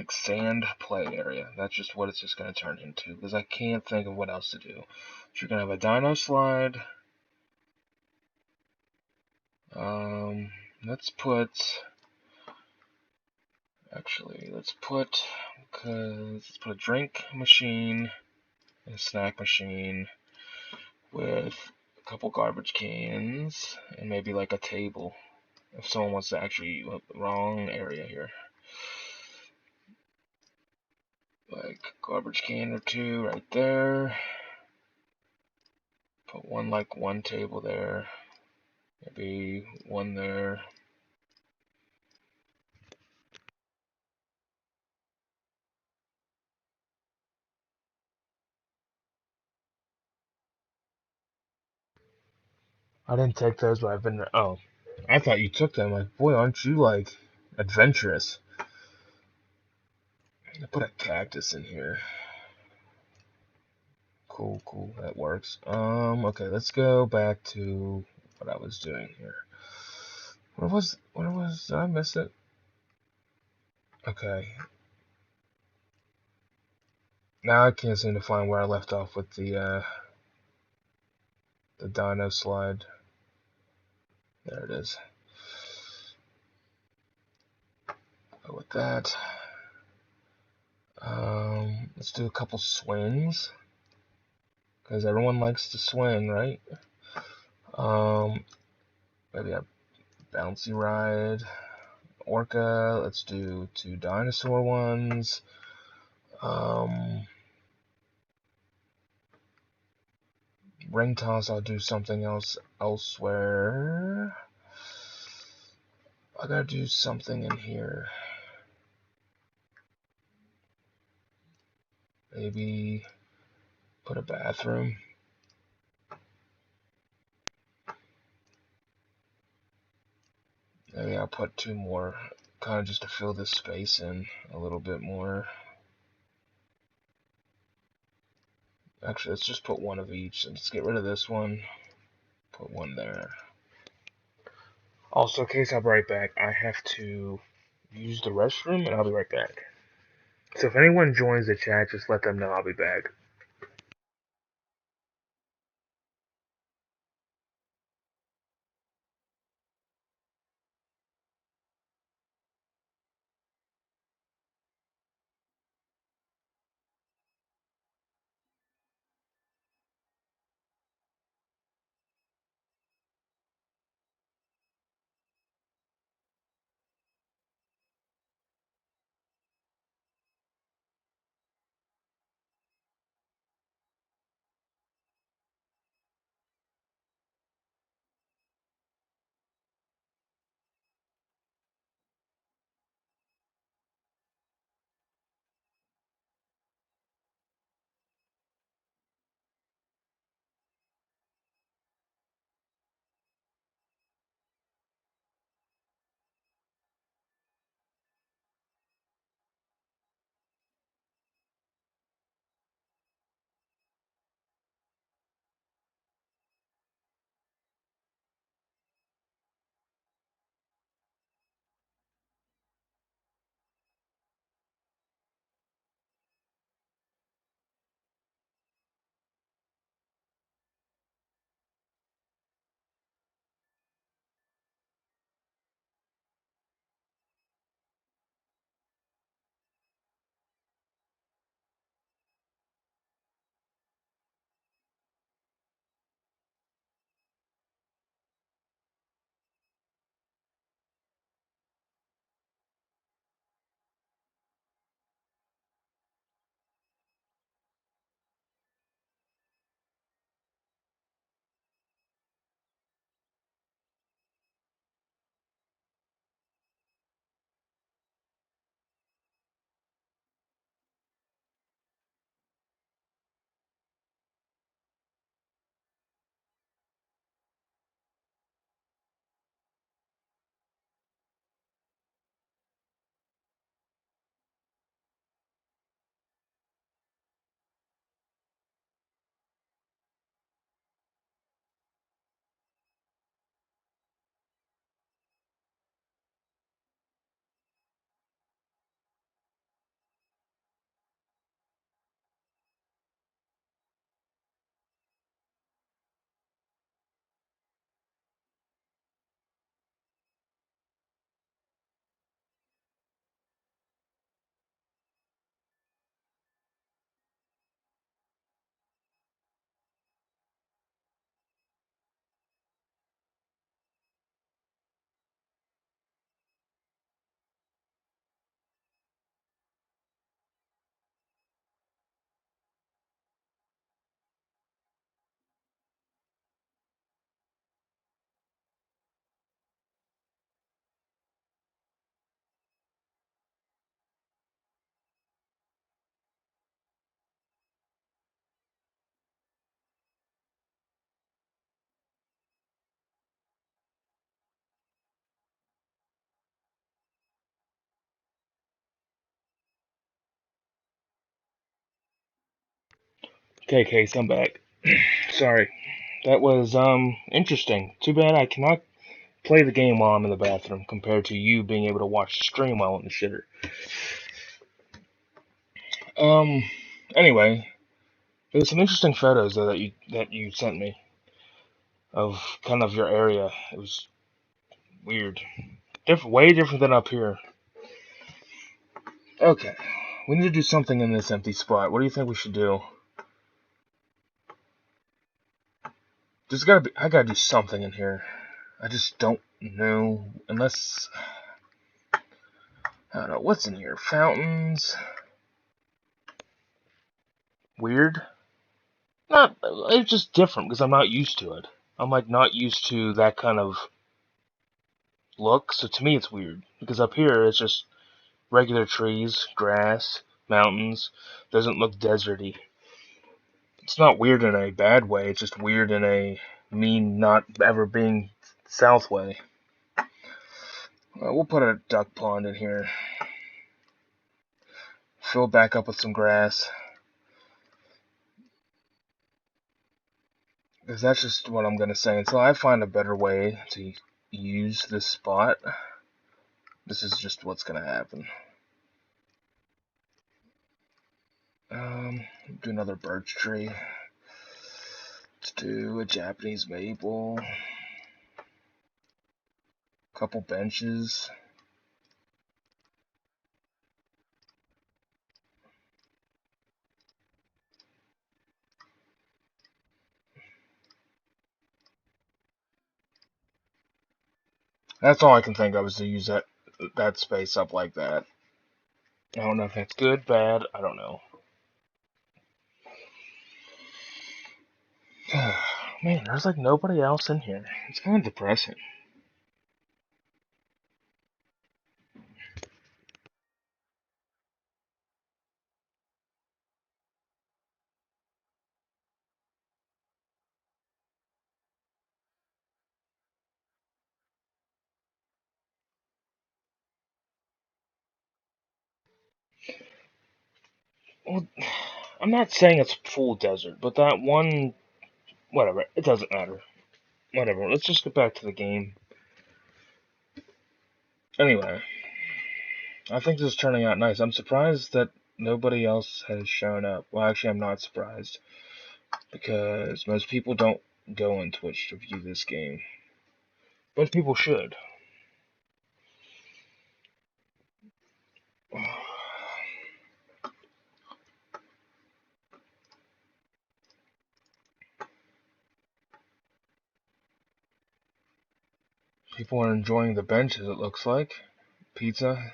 sand play area. That's just what it's just going to turn into, because I can't think of what else to do. So you're going to have a dino slide. Let's put, actually, let's put a drink machine and a snack machine with a couple garbage cans and maybe like a table if someone wants to actually, wrong area here. Like garbage can or two right there. Put one table there. Maybe one there. I didn't take those, but I've been. Oh, I thought you took them. Like, boy, aren't you like adventurous? I put a cactus in here. Cool, that works. Okay, let's go back to what I was doing here. Did I miss it? Okay. Now I can't seem to find where I left off with the dino slide. There it is. Go with that. Let's do a couple swings, because everyone likes to swing, right? Maybe a bouncy ride. Orca, let's do 2 dinosaur ones. Ring toss, I'll do something else elsewhere. I gotta do something in here. Maybe put a bathroom. Maybe I'll put 2 more, kind of just to fill this space in a little bit more. Actually, let's just put 1 of each. Let's get rid of this one. Put 1 there. Also, in case I'll be right back, I have to use the restroom, and I'll be right back. So if anyone joins the chat, just let them know I'll be back. Okay, Case, I'm back. Sorry. That was interesting. Too bad I cannot play the game while I'm in the bathroom compared to you being able to watch the stream while in the shitter. Um anyway, there was some interesting photos though that you sent me of kind of your area. It was weird. Different, way different than up here. Okay. We need to do something in this empty spot. What do you think we should do? I gotta do something in here. I just don't know. Unless, I don't know, what's in here? Fountains? Weird? Not, it's just different because I'm not used to it. I'm like not used to that kind of look, so to me it's weird. Because up here it's just regular trees, grass, mountains. Doesn't look deserty. It's not weird in a bad way, it's just weird in a mean not ever being south way. We'll put a duck pond in here. Fill it back up with some grass. Because that's just what I'm going to say. Until I find a better way to use this spot, this is just what's going to happen. Do another birch tree. Let's do a Japanese maple. Couple benches. That's all I can think of is to use that space up like that. I don't know if that's good, bad, I don't know. Man, there's like nobody else in here. It's kind of depressing. Well, I'm not saying it's full desert, but that one, whatever, it doesn't matter. Whatever, let's just get back to the game. Anyway, I think this is turning out nice. I'm surprised that nobody else has shown up. Well, actually, I'm not surprised, because most people don't go on Twitch to view this game. But people should. People are enjoying the benches, it looks like. Pizza on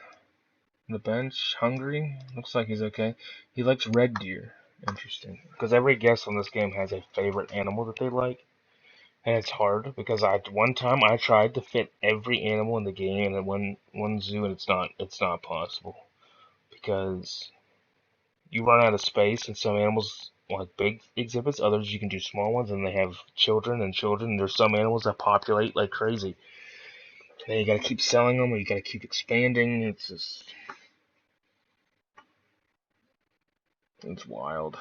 the bench. Hungry. Looks like he's okay. He likes red deer. Interesting. Because every guest on this game has a favorite animal that they like. And it's hard because one time I tried to fit every animal in the game in one zoo, and it's not possible because you run out of space, and some animals like big exhibits, others you can do small ones, and they have children and children. And there's some animals that populate like crazy. And you gotta keep selling them, or you gotta keep expanding. It's wild.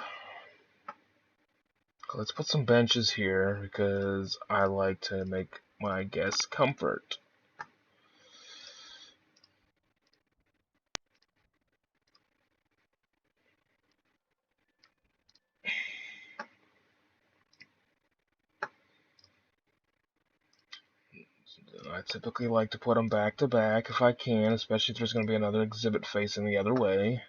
Let's put some benches here because I like to make my guests comfort. I typically like to put them back to back if I can, especially if there's going to be another exhibit facing the other way.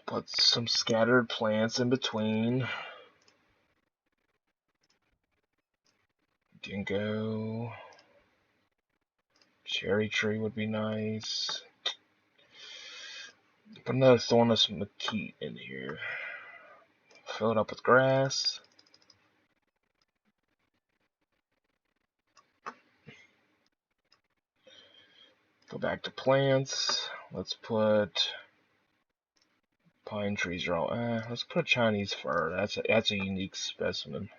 Put some scattered plants in between. Ginkgo. Cherry tree would be nice. Put another thornless mesquite in here. Fill it up with grass. Go back to plants. Let's put pine trees are all. Let's put a Chinese fir. That's a unique specimen.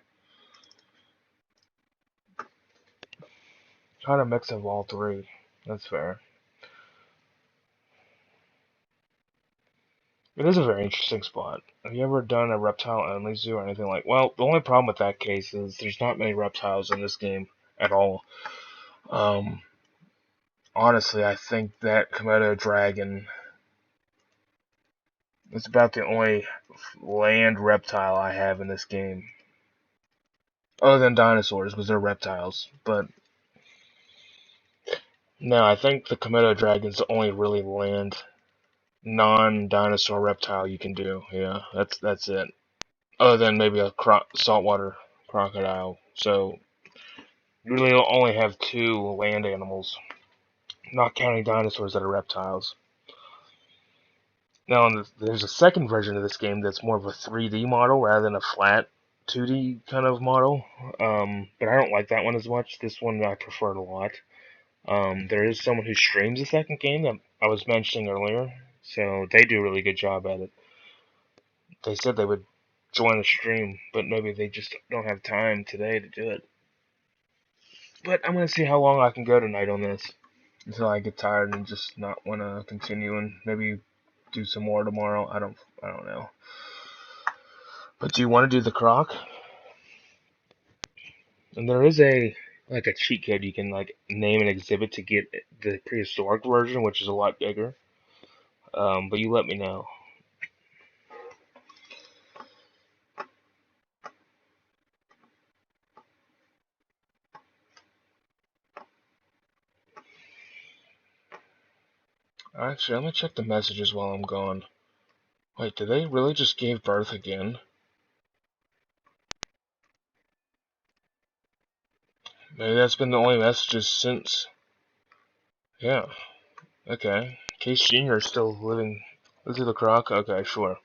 Kind of mix of all three. That's fair. It is a very interesting spot. Have you ever done a reptile-only zoo or anything like? Well, the only problem with that case is there's not many reptiles in this game at all. Um, Honestly, I think that Komodo dragon is about the only land reptile I have in this game, other than dinosaurs, because they're reptiles. But no, I think the Komodo dragon's the only really land non-dinosaur reptile you can do. Yeah, that's it. Other than maybe a saltwater crocodile. So you really only have two land animals, not counting dinosaurs that are reptiles. Now, there's a second version of this game that's more of a 3D model rather than a flat 2D kind of model. But I don't like that one as much. This one I prefer it a lot. There is someone who streams the second game that I was mentioning earlier, so they do a really good job at it. They said they would join the stream, but maybe they just don't have time today to do it. But I'm gonna see how long I can go tonight on this until I get tired and just not want to continue, and maybe do some more tomorrow. I don't know. But do you want to do the croc? And there is a cheat code you can like name an exhibit to get the prehistoric version, which is a lot bigger. But you let me know. Actually, let me check the messages while I'm gone. Wait, did they really just give birth again? Maybe that's been the only messages since. Yeah. Okay. Case Jr. is still living. Let's do the croc. Okay, sure.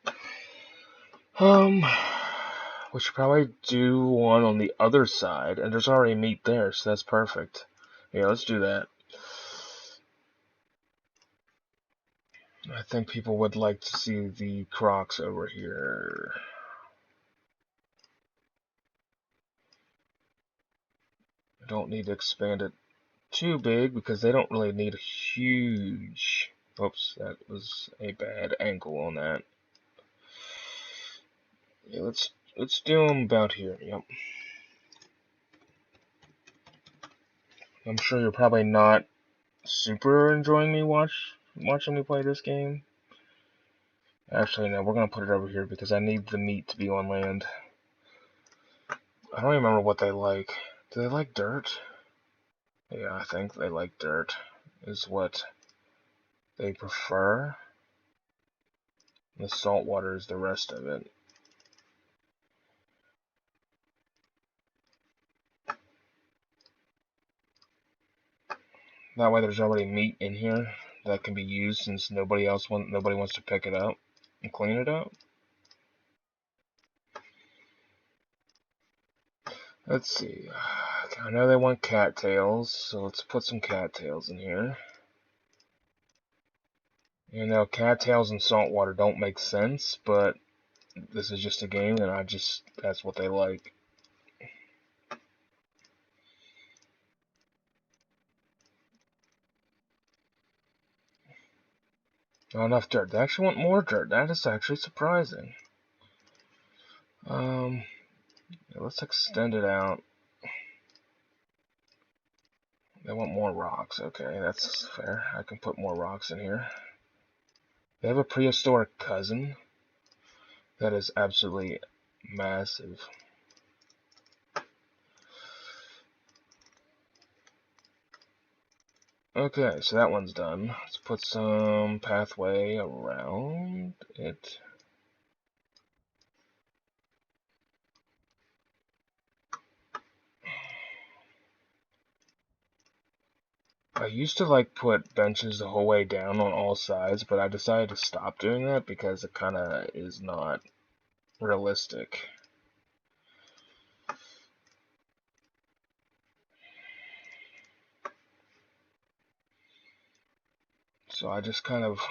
We should probably do one on the other side, and there's already meat there, so that's perfect. Yeah, let's do that. I think people would like to see the Crocs over here. I don't need to expand it too big because they don't really need a huge. Oops, that was a bad angle on that. Yeah, let's do them about here. Yep. I'm sure you're probably not super enjoying me watching me play this game. Actually, no, we're gonna put it over here because I need the meat to be on land. I don't even remember what they like. Do they like dirt? Yeah, I think they like dirt, is what they prefer. The salt water is the rest of it. That way there's already meat in here that can be used since nobody wants to pick it up and clean it up. Let's see. I know they want cattails, so let's put some cattails in here. You know, cattails and salt water don't make sense, but this is just a game, and that's what they like. Not enough dirt. They actually want more dirt. That is actually surprising. Let's extend it out. They want more rocks. Okay, that's fair. I can put more rocks in here. They have a prehistoric cousin that is absolutely massive. Okay, so that one's done. Let's put some pathway around it. I used to like put benches the whole way down on all sides, but I decided to stop doing that because it kind of is not realistic. So I just kind of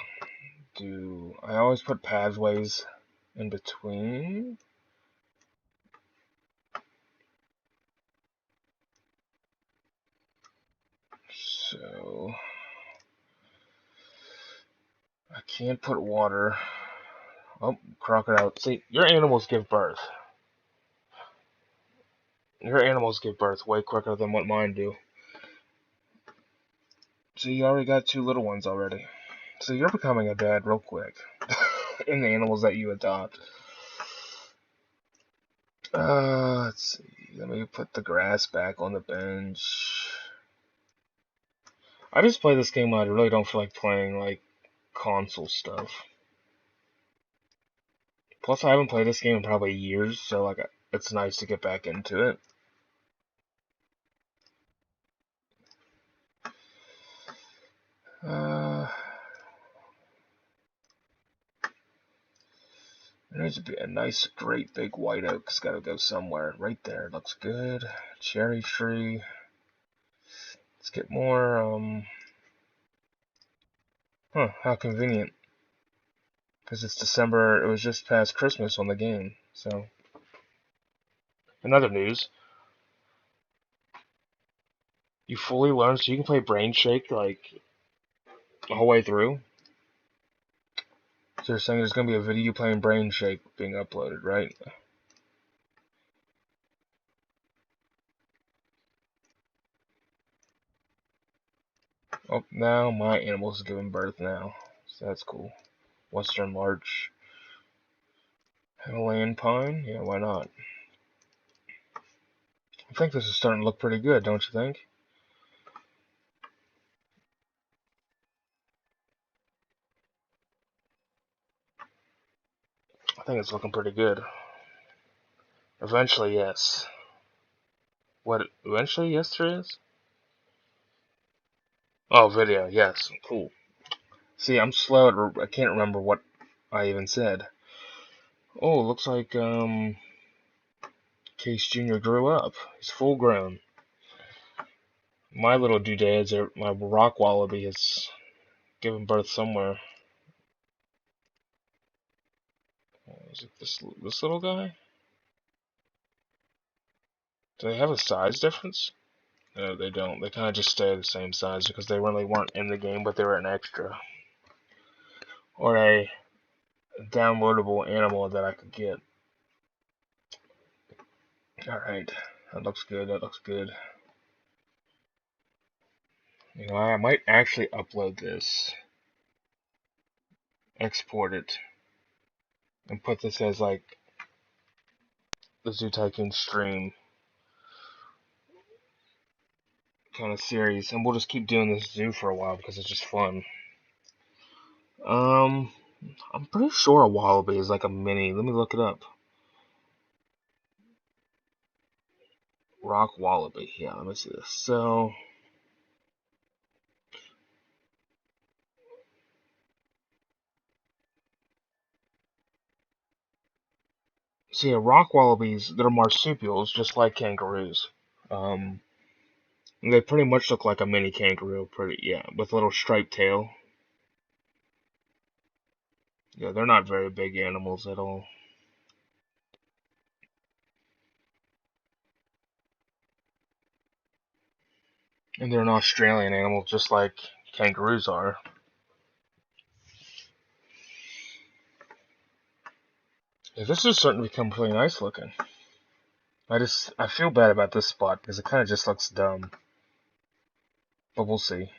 I always put pathways in between. So I can't put water Oh, crocodile. See, your animals give birth. Your animals give birth way quicker than what mine do. So you already got 2 little ones already. So you're becoming a dad real quick. In the animals that you adopt. Let's see. Let me put the grass back on the bench. I just play this game when I really don't feel like playing, like, console stuff. Plus, I haven't played this game in probably years, so, like, it's nice to get back into it. There needs to be a nice, great big white oak. It's gotta go somewhere. Right there. Looks good. Cherry tree. Let's get more, how convenient. Because it's December, it was just past Christmas on the game, so. In other news, you fully learned so you can play Brain Shake, like, the whole way through? So you're saying there's gonna be a video playing Brain Shake being uploaded, right? Oh, now my animal's giving birth now. So that's cool. Western Larch. Himalayan Pine? Yeah, why not? I think this is starting to look pretty good, don't you think? I think it's looking pretty good. Eventually, yes. What? Eventually, yes, there is? Oh, video, yes. Cool. See, I'm slow I can't remember what I even said. Oh, looks like, Case Jr. grew up. He's full grown. My little doodads my rock wallaby has given birth somewhere. Is it this little guy? Do they have a size difference? No, they don't. They kind of just stay the same size because they really weren't in the game, but they were an extra. Or a downloadable animal that I could get. Alright, that looks good, that looks good. You know, I might actually upload this, export it, and put this as like the Zoo Tycoon stream kind of series, and we'll just keep doing this zoo for a while because it's just fun. I'm pretty sure a wallaby is like a mini. Let me look it up. Rock wallaby. Yeah, let me see this. So, see, rock wallabies, they're marsupials, just like kangaroos. Um, they pretty much look like a mini kangaroo, yeah, with a little striped tail. Yeah, they're not very big animals at all. And they're an Australian animal, just like kangaroos are. Yeah, this is starting to become pretty nice looking. I feel bad about this spot because it kind of just looks dumb. But we'll see.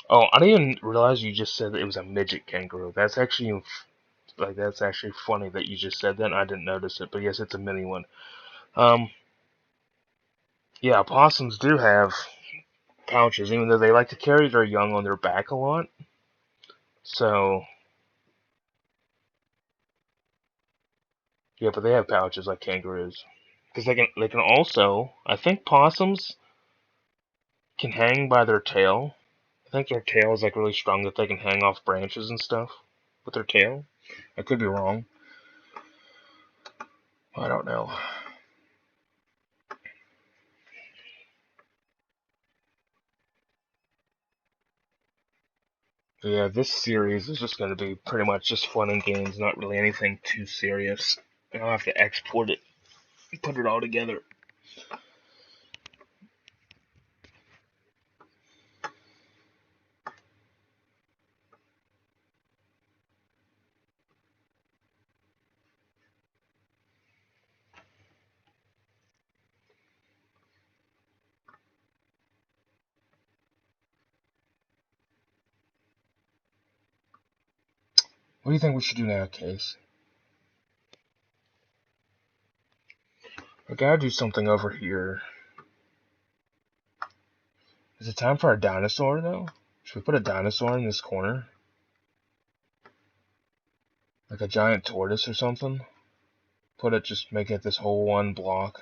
Oh, I didn't even realize you just said that it was a midget kangaroo. That's actually funny that you just said that and I didn't notice it. But yes, it's a mini one. Yeah, opossums do have pouches, even though they like to carry their young on their back a lot. So, yeah, but they have pouches like kangaroos. Because they can also, I think possums can hang by their tail. I think their tail is like really strong that they can hang off branches and stuff with their tail. I could be wrong. I don't know. But yeah, this series is just going to be pretty much just fun and games, not really anything too serious. And I'll have to export it and put it all together. What do you think we should do now, Case? I gotta do something over here. Is it time for a dinosaur, though? Should we put a dinosaur in this corner? Like a giant tortoise or something? Just make it this whole one block.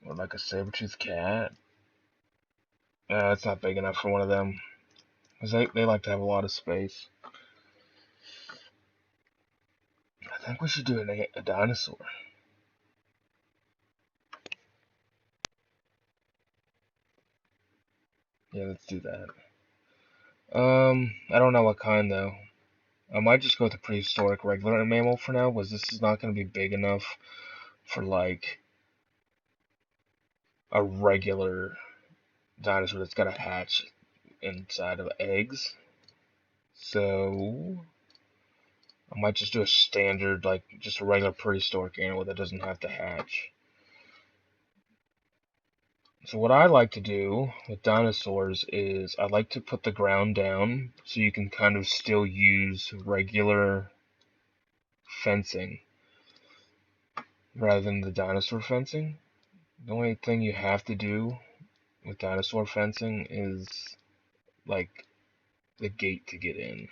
Or like a saber-toothed cat. It's not big enough for one of them. Because they like to have a lot of space. I think we should do a dinosaur. Yeah, let's do that. I don't know what kind, though. I might just go with the prehistoric regular mammal for now, because this is not going to be big enough for, like, a regular dinosaur that's got to hatch inside of eggs. So, I might just do a standard, like, just a regular prehistoric animal that doesn't have to hatch. So what I like to do with dinosaurs is I like to put the ground down so you can kind of still use regular fencing rather than the dinosaur fencing. The only thing you have to do with dinosaur fencing is like the gate to get in.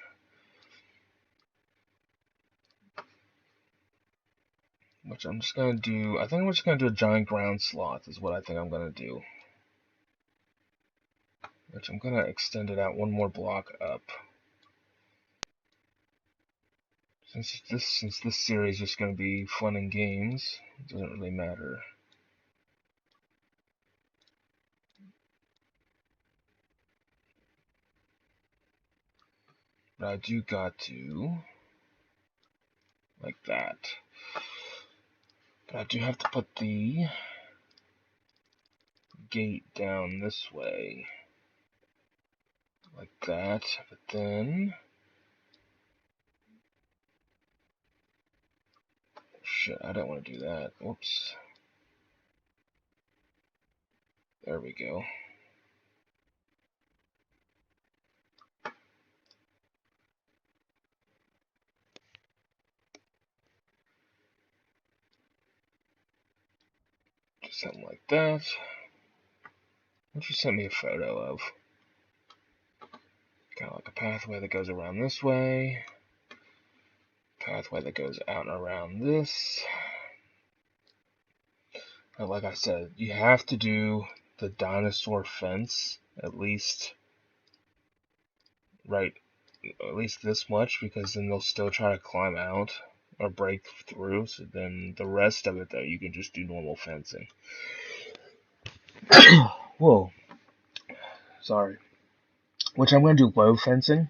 Which I'm just gonna do. I think I'm just gonna do a giant ground sloth is what I think I'm gonna do. Which I'm gonna extend it out one more block up. Since this series is just gonna be fun and games, it doesn't really matter. But I do got to like that. But I do have to put the gate down this way. Like that. But then shit, I don't want to do that. Whoops. There we go. Just something like that. What you sent me a photo of? Kind of like a pathway that goes around this way. Pathway that goes out and around this. But like I said, you have to do the dinosaur fence at least right at least this much, because then they'll still try to climb out or break through. So then the rest of it, though, you can just do normal fencing. Whoa. Sorry. Which I'm going to do low fencing.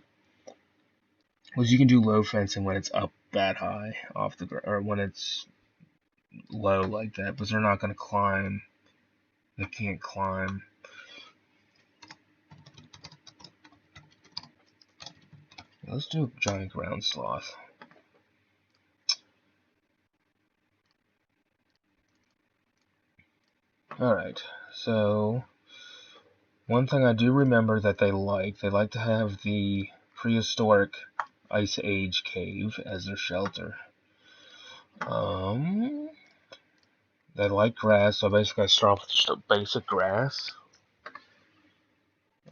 Which you can do low fencing when it's up that high off the ground, or when it's low like that, but they're not going to climb. They can't climb. Let's do a giant ground sloth. Alright, so one thing I do remember that they like to have the prehistoric Ice Age cave as their shelter. They like grass, so basically I start off with just a basic grass,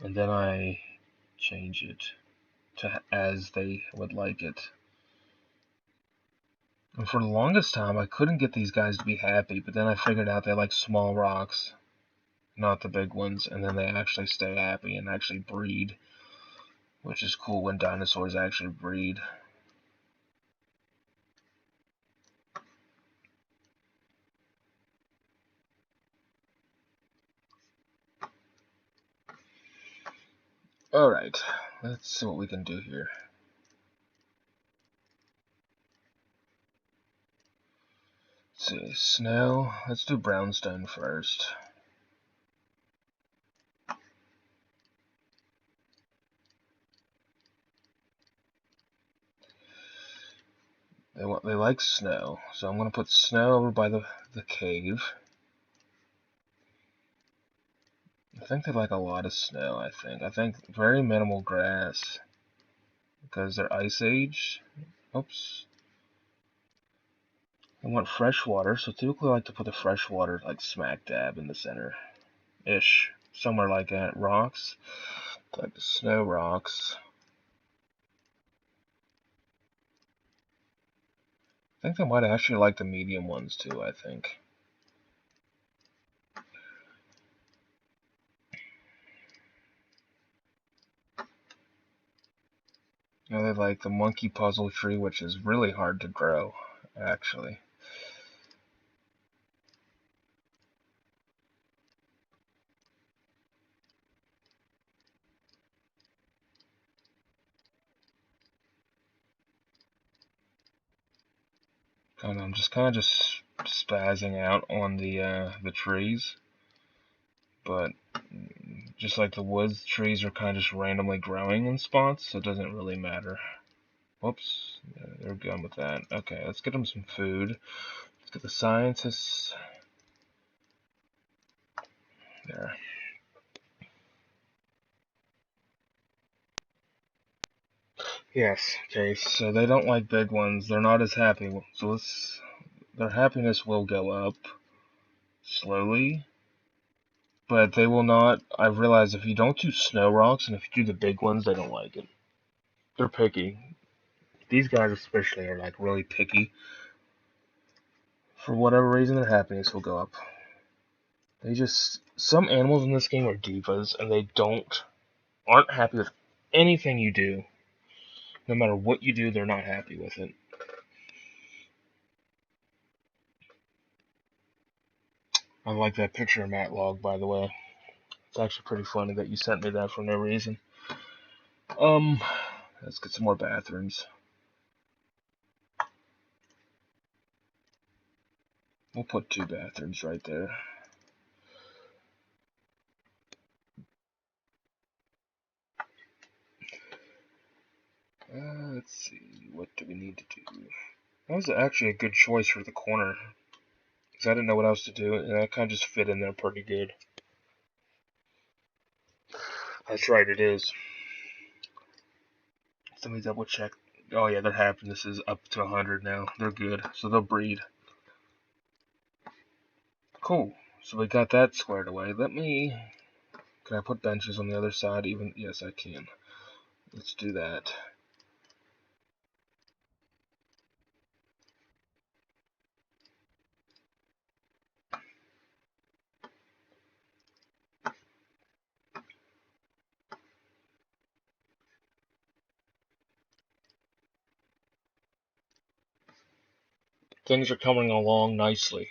and then I change it to as they would like it. And for the longest time, I couldn't get these guys to be happy, but then I figured out they like small rocks, not the big ones, and then they actually stay happy and actually breed, which is cool when dinosaurs actually breed. Alright, let's see what we can do here. Let's see, snow. Let's do brownstone first. They like snow, so I'm gonna put snow over by the cave. think they like a lot of snow, I think very minimal grass. Because they're ice age. Oops. I want fresh water, so typically I like to put the fresh water like smack dab in the center-ish. Somewhere like that. Rocks. Like the snow rocks. I think they might actually like the medium ones too, I think. Now they like the monkey puzzle tree, which is really hard to grow, actually. I'm just kind of just spazzing out on the trees, but just like the woods, trees are kind of just randomly growing in spots, so it doesn't really matter. Whoops, they're done with that. Okay, let's get them some food. Let's get the scientists there. Yes, okay, so they don't like big ones. They're not as happy. So their happiness will go up slowly, but they will not. I've realized if you don't do snow rocks and if you do the big ones, they don't like it. They're picky. These guys especially are like really picky. For whatever reason, their happiness will go up. Some animals in this game are divas, and they aren't happy with anything you do. No matter what you do, they're not happy with it. I like that picture of Matt Log, by the way. It's actually pretty funny that you sent me that for no reason. Let's get some more bathrooms. We'll put 2 bathrooms right there. Let's see, what do we need to do? That was actually a good choice for the corner, because I didn't know what else to do, and that kind of just fit in there pretty good. That's right, it is. Let me double check. Oh yeah, their happiness is up to 100 now. They're good, so they'll breed. Cool. So we got that squared away. Can I put benches on the other side even? Yes, I can. Let's do that. Things are coming along nicely.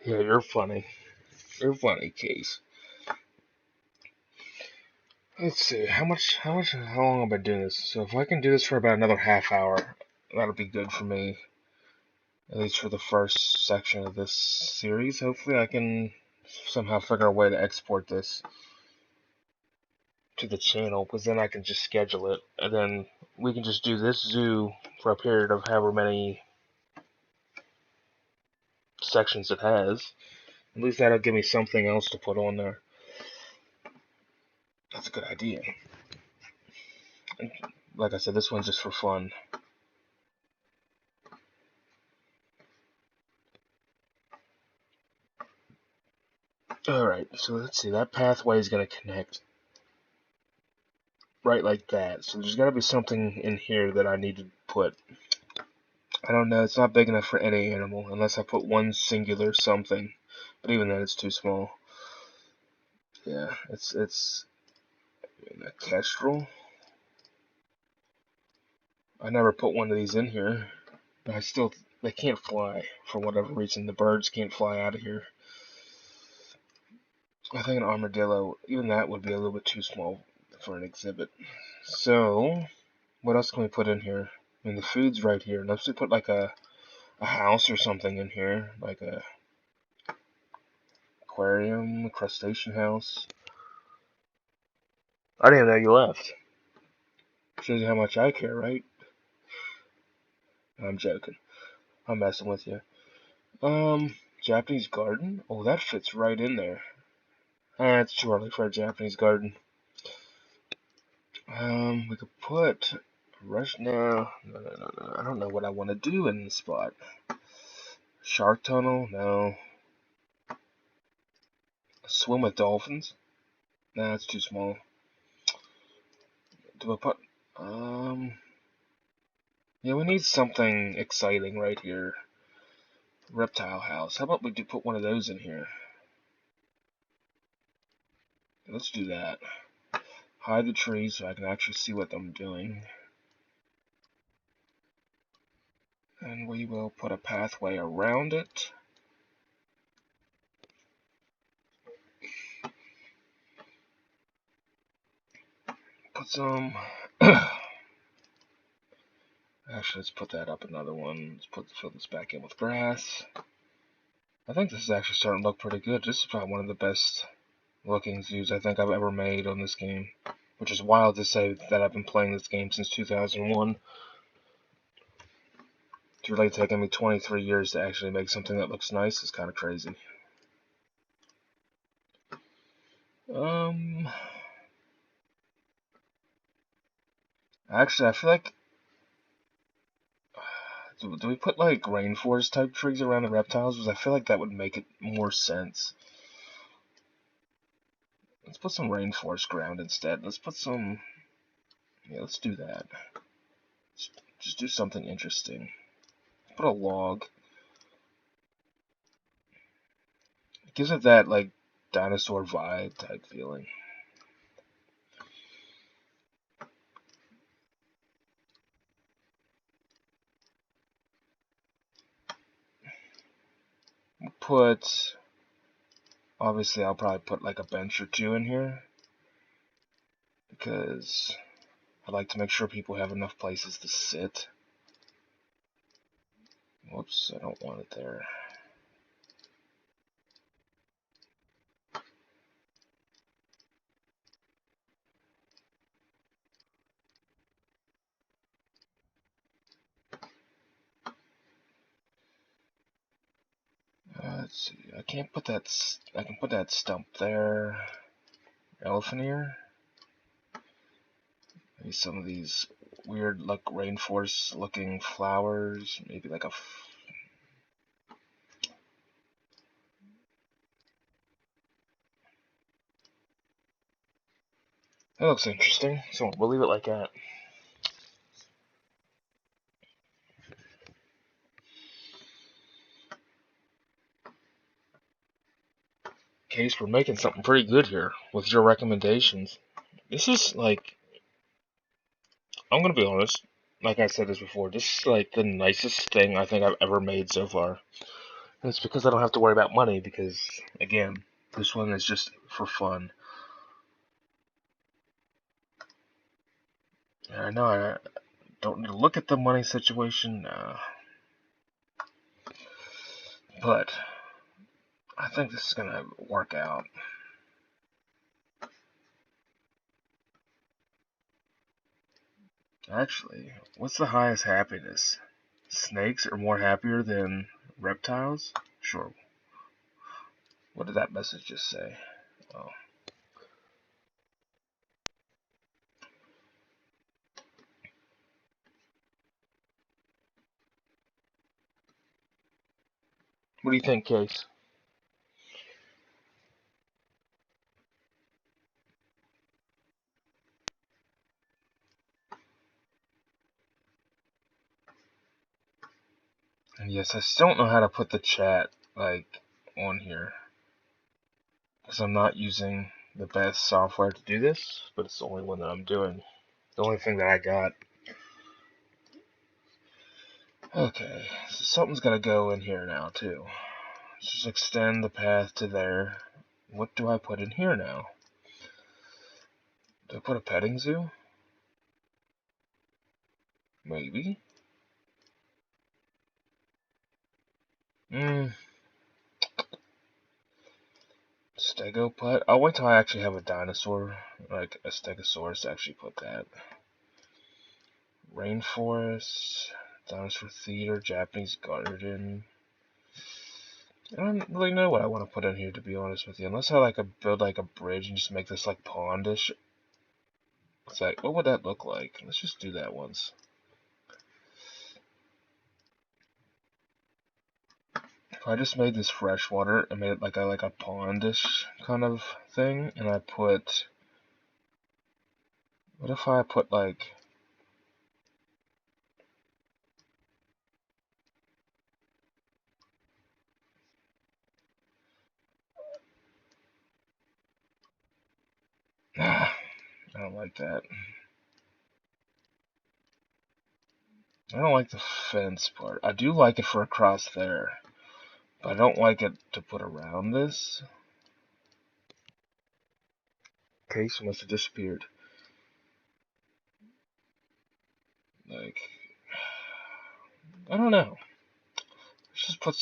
Yeah, you're funny. You're funny, Case. Let's see, how long have I been doing this? So if I can do this for about another half hour, that'll be good for me. At least for the first section of this series. Hopefully I can somehow figure a way to export this to the channel, because then I can just schedule it, and then we can just do this zoo for a period of however many sections it has. At least that'll give me something else to put on there. That's a good idea. And like I said, this one's just for fun. Alright, so let's see, that pathway is going to connect right like that. So there's got to be something in here that I need to put. I don't know, it's not big enough for any animal, unless I put one singular something. But even then, it's too small. Yeah, it's a kestrel. I never put one of these in here, but they can't fly for whatever reason. The birds can't fly out of here. I think an armadillo, even that would be a little bit too small for an exhibit. So, what else can we put in here? I mean, the food's right here. Let's put like a house or something in here, like a aquarium, a crustacean house. I didn't even know you left. Shows you how much I care, right? I'm joking. I'm messing with you. Japanese garden? Oh, that fits right in there. It's too early for a Japanese garden. We could put rush. No. I don't know what I want to do in this spot. Shark tunnel? No. Swim with dolphins? Nah, it's too small. Do I put? Yeah, we need something exciting right here. Reptile house. How about we do put one of those in here? Let's do that. Hide the trees so I can actually see what I'm doing. And we will put a pathway around it. Put some... Actually, let's put that up another one. Let's fill this back in with grass. I think this is actually starting to look pretty good. This is probably one of the best looking zoos I think I've ever made on this game. Which is wild to say that I've been playing this game since 2001. It's really taken me 23 years to actually make something that looks nice. It's kind of crazy. Actually, I feel like... Do we put like rainforest type trees around the reptiles? Because I feel like that would make it more sense. Let's put some rainforest ground instead. Let's put some... Yeah, let's do that. Just do something interesting. Put a log. It gives it that, like, dinosaur vibe type feeling. Put... Obviously, I'll probably put, like, a bench or two in here. Because I like to make sure people have enough places to sit. Whoops, I don't want it there. Let's see. I can't put that. I can put that stump there. Elephant ear. Maybe some of these weird, like rainforest-looking flowers. Maybe like a. That looks interesting. So we'll leave it like that. Case, we're making something pretty good here with your recommendations. This is like, I'm gonna be honest. Like I said this before, this is like the nicest thing I think I've ever made so far. And it's because I don't have to worry about money. Because again, this one is just for fun. And I know I don't need to look at the money situation, but I think this is gonna work out. Actually, what's the highest happiness? Snakes are more happier than reptiles? Sure. What did that message just say? Oh. What do you think, Case? And yes, I still don't know how to put the chat, like, on here. because I'm not using the best software to do this, but it's the only one that I'm doing. The only thing that I got. Okay, so something's gotta go in here now, too. Let's just extend the path to there. What do I put in here now? Do I put a petting zoo? Maybe. Stego put. I'll wait till I actually have a dinosaur, like a Stegosaurus, to actually put that. Rainforest, dinosaur theater, Japanese garden. I don't really know what I want to put in here, to be honest with you. Unless I build like a bridge and just make this like pondish. It's like, what would that look like? Let's just do that once. If I just made this freshwater and made it like a pondish kind of thing, and I put, what if I put like, I don't like that. I don't like the fence part. I do like it for across there, but I don't like it to put around this. Case must have disappeared. Like, I don't know. Let's just put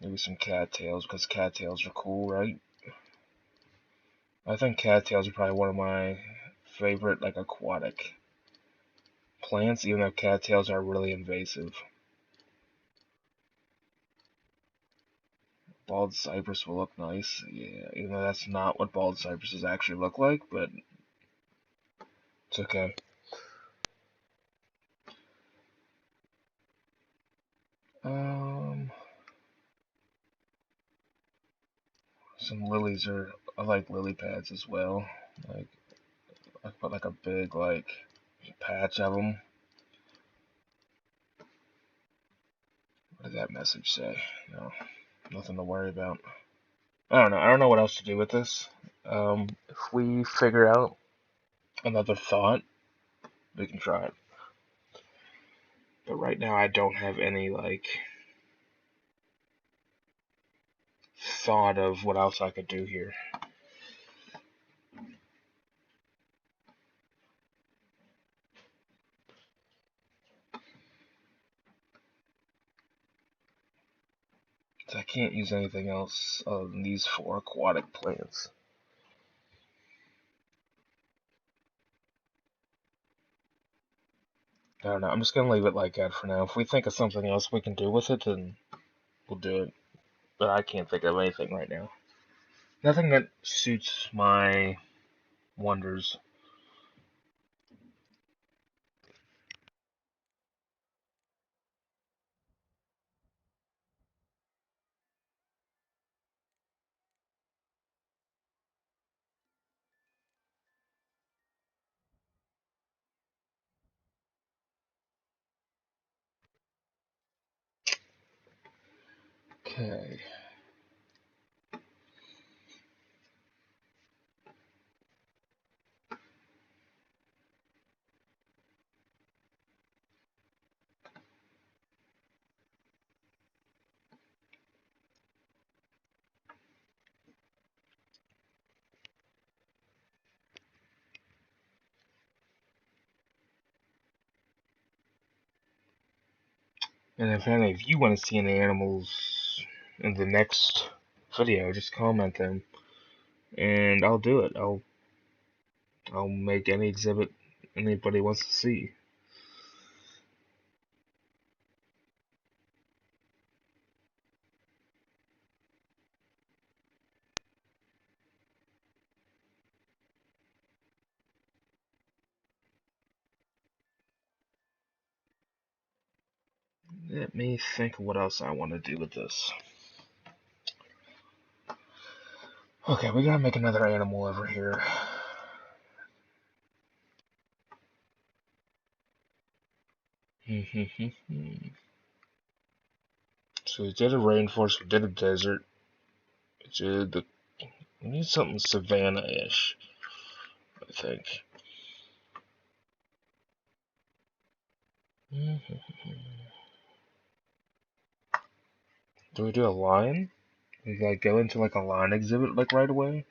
maybe some cattails, because cattails are cool, right? I think cattails are probably one of my favorite, like, aquatic plants, even though cattails are really invasive. Bald cypress will look nice, yeah, even though that's not what bald cypresses actually look like, but it's okay. Some lilies are, I like lily pads as well. Like, I put like a big, like, patch of them. What did that message say? No, nothing to worry about. I don't know. I don't know what else to do with this. If we figure out another thought, we can try it. But right now, I don't have any, like, thought of what else I could do here. I can't use anything else other than these 4 aquatic plants. I don't know. I'm just gonna leave it like that for now. If we think of something else we can do with it, then we'll do it. But I can't think of anything right now. Nothing that suits my wonders. Okay. And if any of you want to see any animals in the next video, just comment them, and I'll do it. I'll make any exhibit anybody wants to see. Let me think of what else I want to do with this. Okay, we gotta make another animal over here. So we did a rainforest, we did a desert, we need something savanna-ish, I think. Do we do a lion? We like go into like a lion exhibit like right away?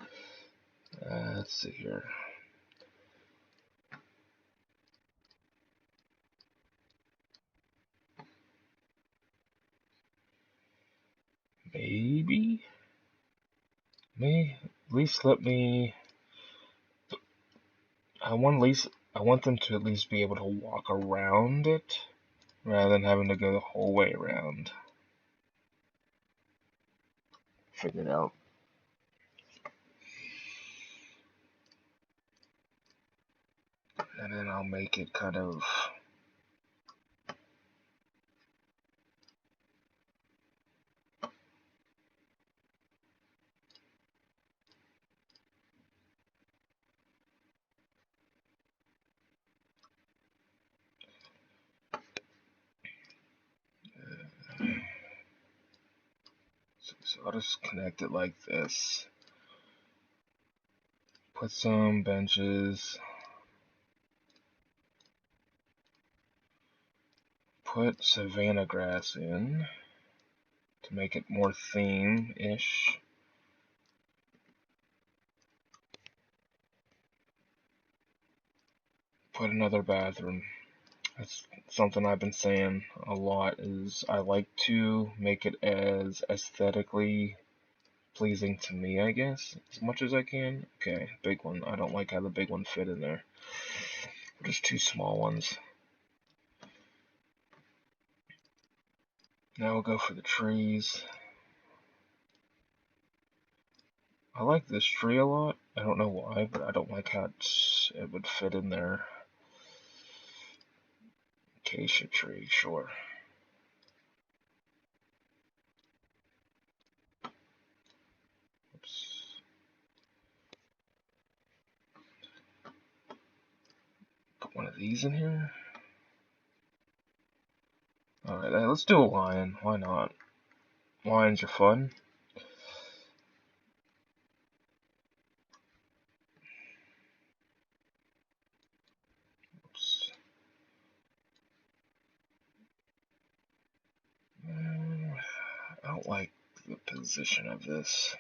Let's see here. Maybe? At least let me. I want them to at least be able to walk around it rather than having to go the whole way around. Figure it out. And then I'll make it kind of. So I'll just connect it like this. Put some benches. Put savanna grass in to make it more theme-ish. Put another bathroom. That's something I've been saying a lot, is I like to make it as aesthetically pleasing to me, I guess, as much as I can. Okay, big one. I don't like how the big one fit in there. Just two small ones. Now we'll go for the trees. I like this tree a lot. I don't know why, but I don't like how it would fit in there. Acacia tree, sure. Oops. Put one of these in here. Alright, let's do a lion. Why not? Lions are fun. Oops. I don't like the position of this.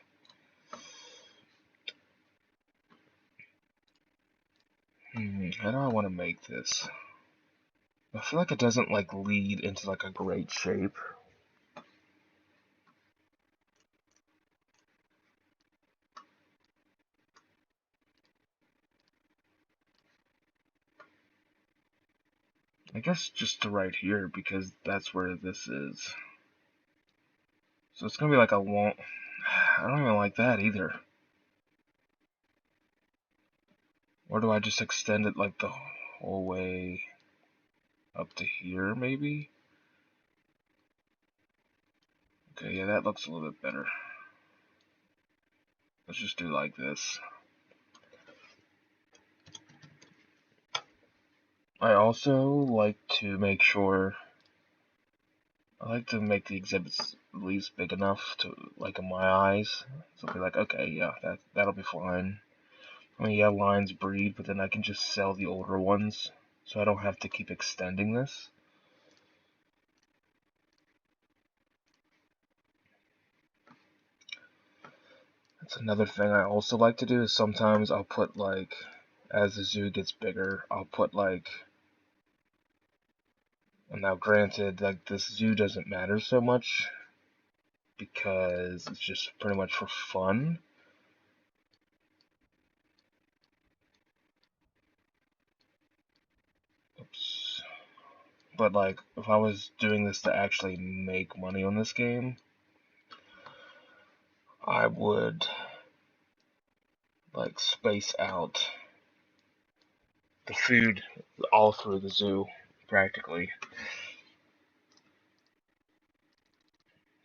How do I want to make this? I feel like it doesn't like lead into like a great shape. I guess just to right here, because that's where this is. So it's gonna be like a long. I don't even like that either. Or do I just extend it like the whole way up to here, maybe? Okay, yeah, that looks a little bit better. Let's just do like this. I also like to make sure. I like to make the exhibits at least big enough to, like, in my eyes. So I'll be like, okay, yeah, that'll be fine. I mean, yeah, lines breed, but then I can just sell the older ones, so I don't have to keep extending this. That's another thing I also like to do, is sometimes I'll put, like, as the zoo gets bigger, I'll put, like, and now granted, like, this zoo doesn't matter so much, because it's just pretty much for fun. Oops. But, like, if I was doing this to actually make money on this game, I would, like, space out the food all through the zoo, practically.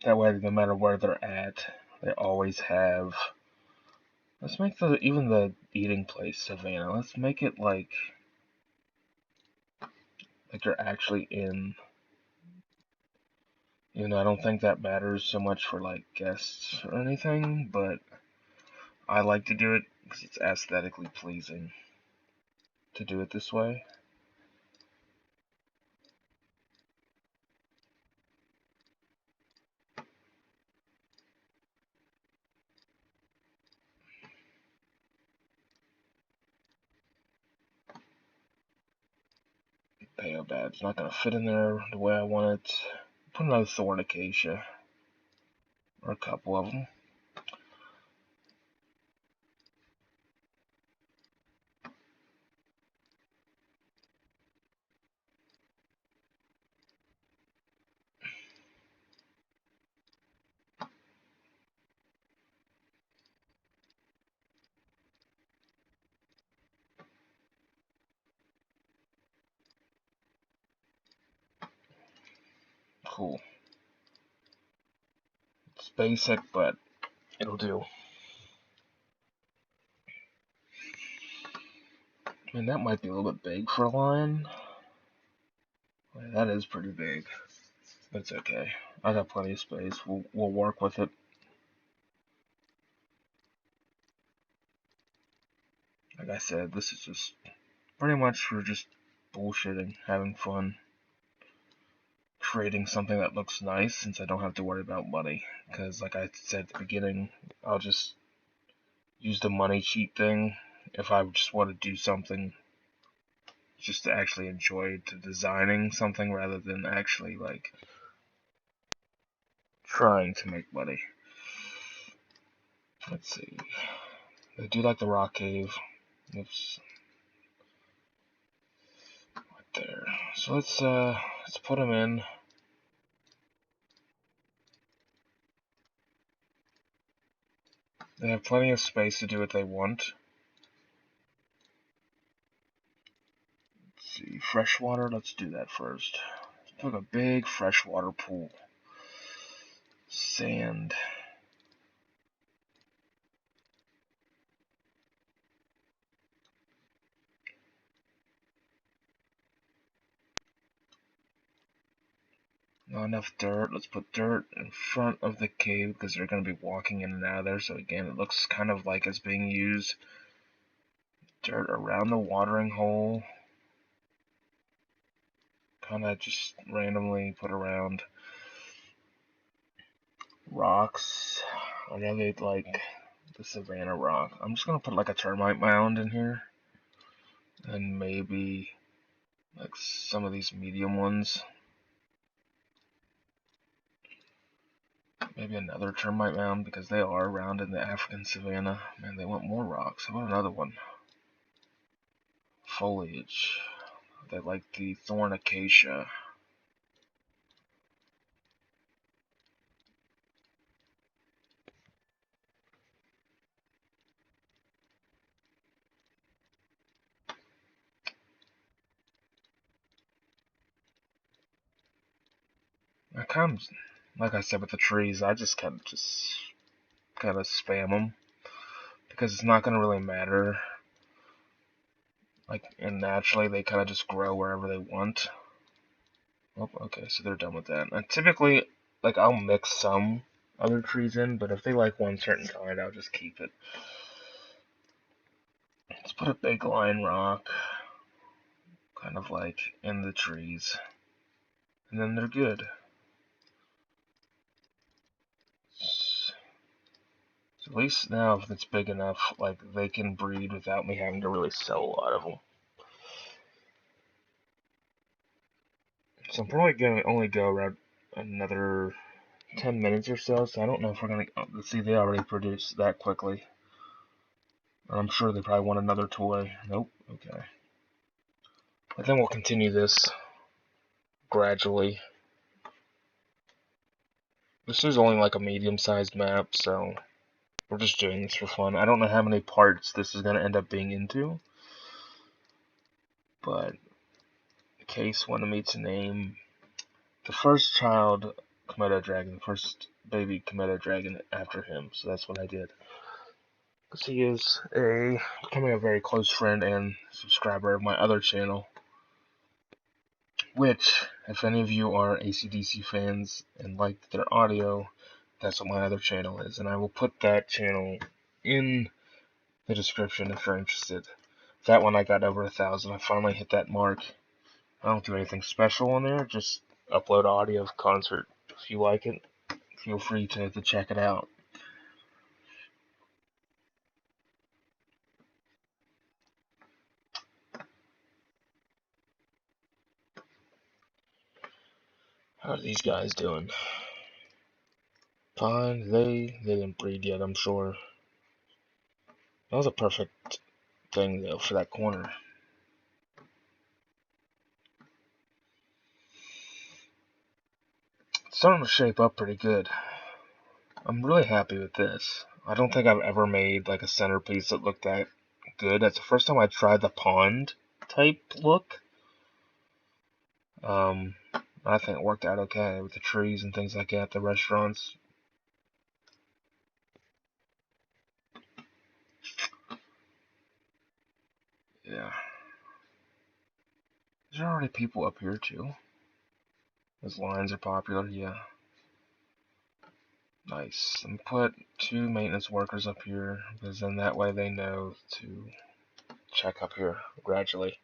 That way, no matter where they're at, they always have. Let's make even the eating place Savannah. Let's make it like they're actually in You know, I don't think that matters so much for like guests or anything, but I like to do it because it's aesthetically pleasing to do it this way. Pale bad's not gonna fit in there the way I want it. Put another thorn acacia, or a couple of them. Cool. It's basic, but it'll do. I mean, that might be a little bit big for a lion. That is pretty big, but it's okay. I got plenty of space. We'll work with it. Like I said, this is just pretty much for just bullshitting, having fun, creating something that looks nice since I don't have to worry about money. Because, like I said at the beginning, I'll just use the money cheat thing if I just want to do something just to actually enjoy the designing something rather than actually like trying to make money. Let's see. I do like the rock cave. Oops. Right there. So let's put them in. They have plenty of space to do what they want. Let's see, freshwater, let's do that first. Let's put a big freshwater pool. Sand. Not enough dirt. Let's put dirt in front of the cave because they're going to be walking in and out of there. So again, it looks kind of like it's being used. Dirt around the watering hole. Kind of just randomly put around. Rocks. I really like the Savannah rock. I'm just going to put like a termite mound in here. And maybe like some of these medium ones. Maybe another termite mound because they are around in the African savanna. Man, they want more rocks. How about another one? Foliage. They like the thorn acacia. I kind of, like I said with the trees, I just kind of spam them because it's not gonna really matter. Like, and naturally they kind of just grow wherever they want. Oh, okay, so they're done with that. And typically, like I'll mix some other trees in, but if they like one certain kind, I'll just keep it. Let's put a big lion rock, kind of like in the trees, and then they're good. So at least now, if it's big enough, like they can breed without me having to really sell a lot of them. So I'm probably gonna only go around another 10 minutes or so. So I don't know if we're gonna. Let's see, they already produced that quickly. I'm sure they probably want another toy. Nope. Okay. But then we'll continue this gradually. This is only like a medium-sized map, so we're just doing this for fun. I don't know how many parts this is gonna end up being into, but Case wanted me to name the first child Komodo dragon, the first baby Komodo dragon after him, so that's what I did. Because he is becoming a very close friend and subscriber of my other channel. which, if any of you are AC/DC fans and like their audio, that's what my other channel is, and I will put that channel in the description if you're interested. That one I got over 1,000. I finally hit that mark. I don't do anything special on there, just upload audio of concert. If you like it, feel free to check it out. How are these guys doing? Fine. They didn't breed yet, I'm sure. That was a perfect thing, though, for that corner. It's starting to shape up pretty good. I'm really happy with this. I don't think I've ever made like a centerpiece that looked that good. That's the first time I tried the pond type look. I think it worked out okay with the trees and things like that, the restaurants. Yeah. There's already people up here too. Those lines are popular, yeah. Nice. And put 2 maintenance workers up here, because then that way they know to check up here gradually.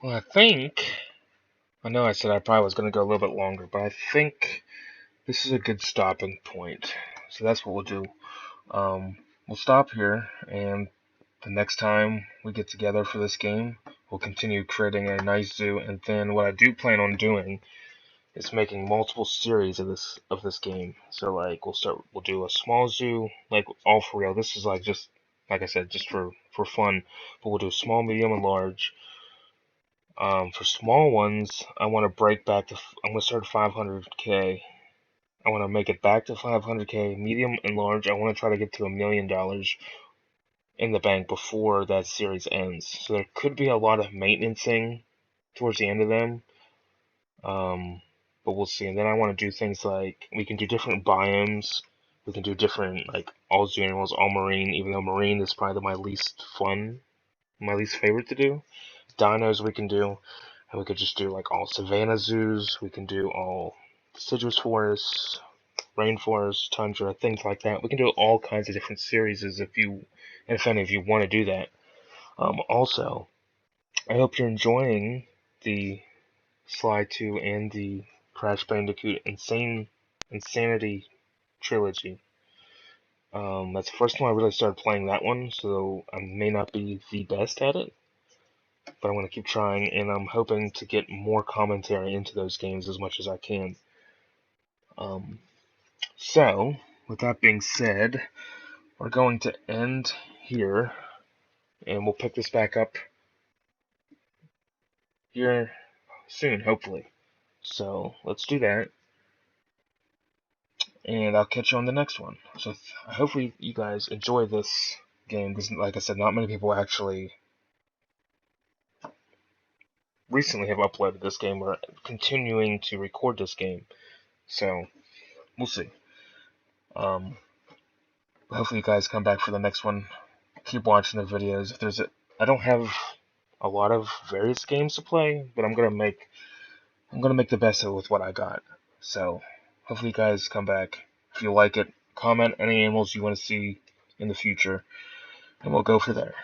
Well, I know I said I probably was going to go a little bit longer, but I think this is a good stopping point. So that's what we'll do. We'll stop here, and the next time we get together for this game, we'll continue creating a nice zoo, and then what I do plan on doing is making multiple series of this game. So like we'll do a small zoo, like all for real. This is like just like I said, just for fun. But we'll do small, medium, and large. For small ones, I want to break back to. I'm gonna start at 500K. I want to make it back to 500K. Medium and large, I want to try to get to $1 million in the bank before that series ends. So there could be a lot of maintenancing towards the end of them. But we'll see. And then I want to do things like we can do different biomes. We can do different like all zoo animals, all marine. Even though marine is probably my least fun, my least favorite to do. Dinos we can do, and we could just do like all savanna zoos. We can do all deciduous forests, rainforest, tundra, things like that. We can do all kinds of different series if any of you want to do that. Also, I hope you're enjoying the Sly 2 and the Crash Bandicoot Insanity trilogy. That's the first time I really started playing that one, so I may not be the best at it, but I'm going to keep trying, and I'm hoping to get more commentary into those games as much as I can. So, with that being said, we're going to end here, and we'll pick this back up here soon, hopefully. So, let's do that, and I'll catch you on the next one. So, hopefully you guys enjoy this game, because like I said, not many people actually recently have uploaded this game or continuing to record this game. So, we'll see. Hopefully you guys come back for the next one. Keep watching the videos. I don't have a lot of various games to play, but I'm gonna make the best of it with what I got. So hopefully you guys come back. If you like it, comment any animals you want to see in the future, and we'll go for there.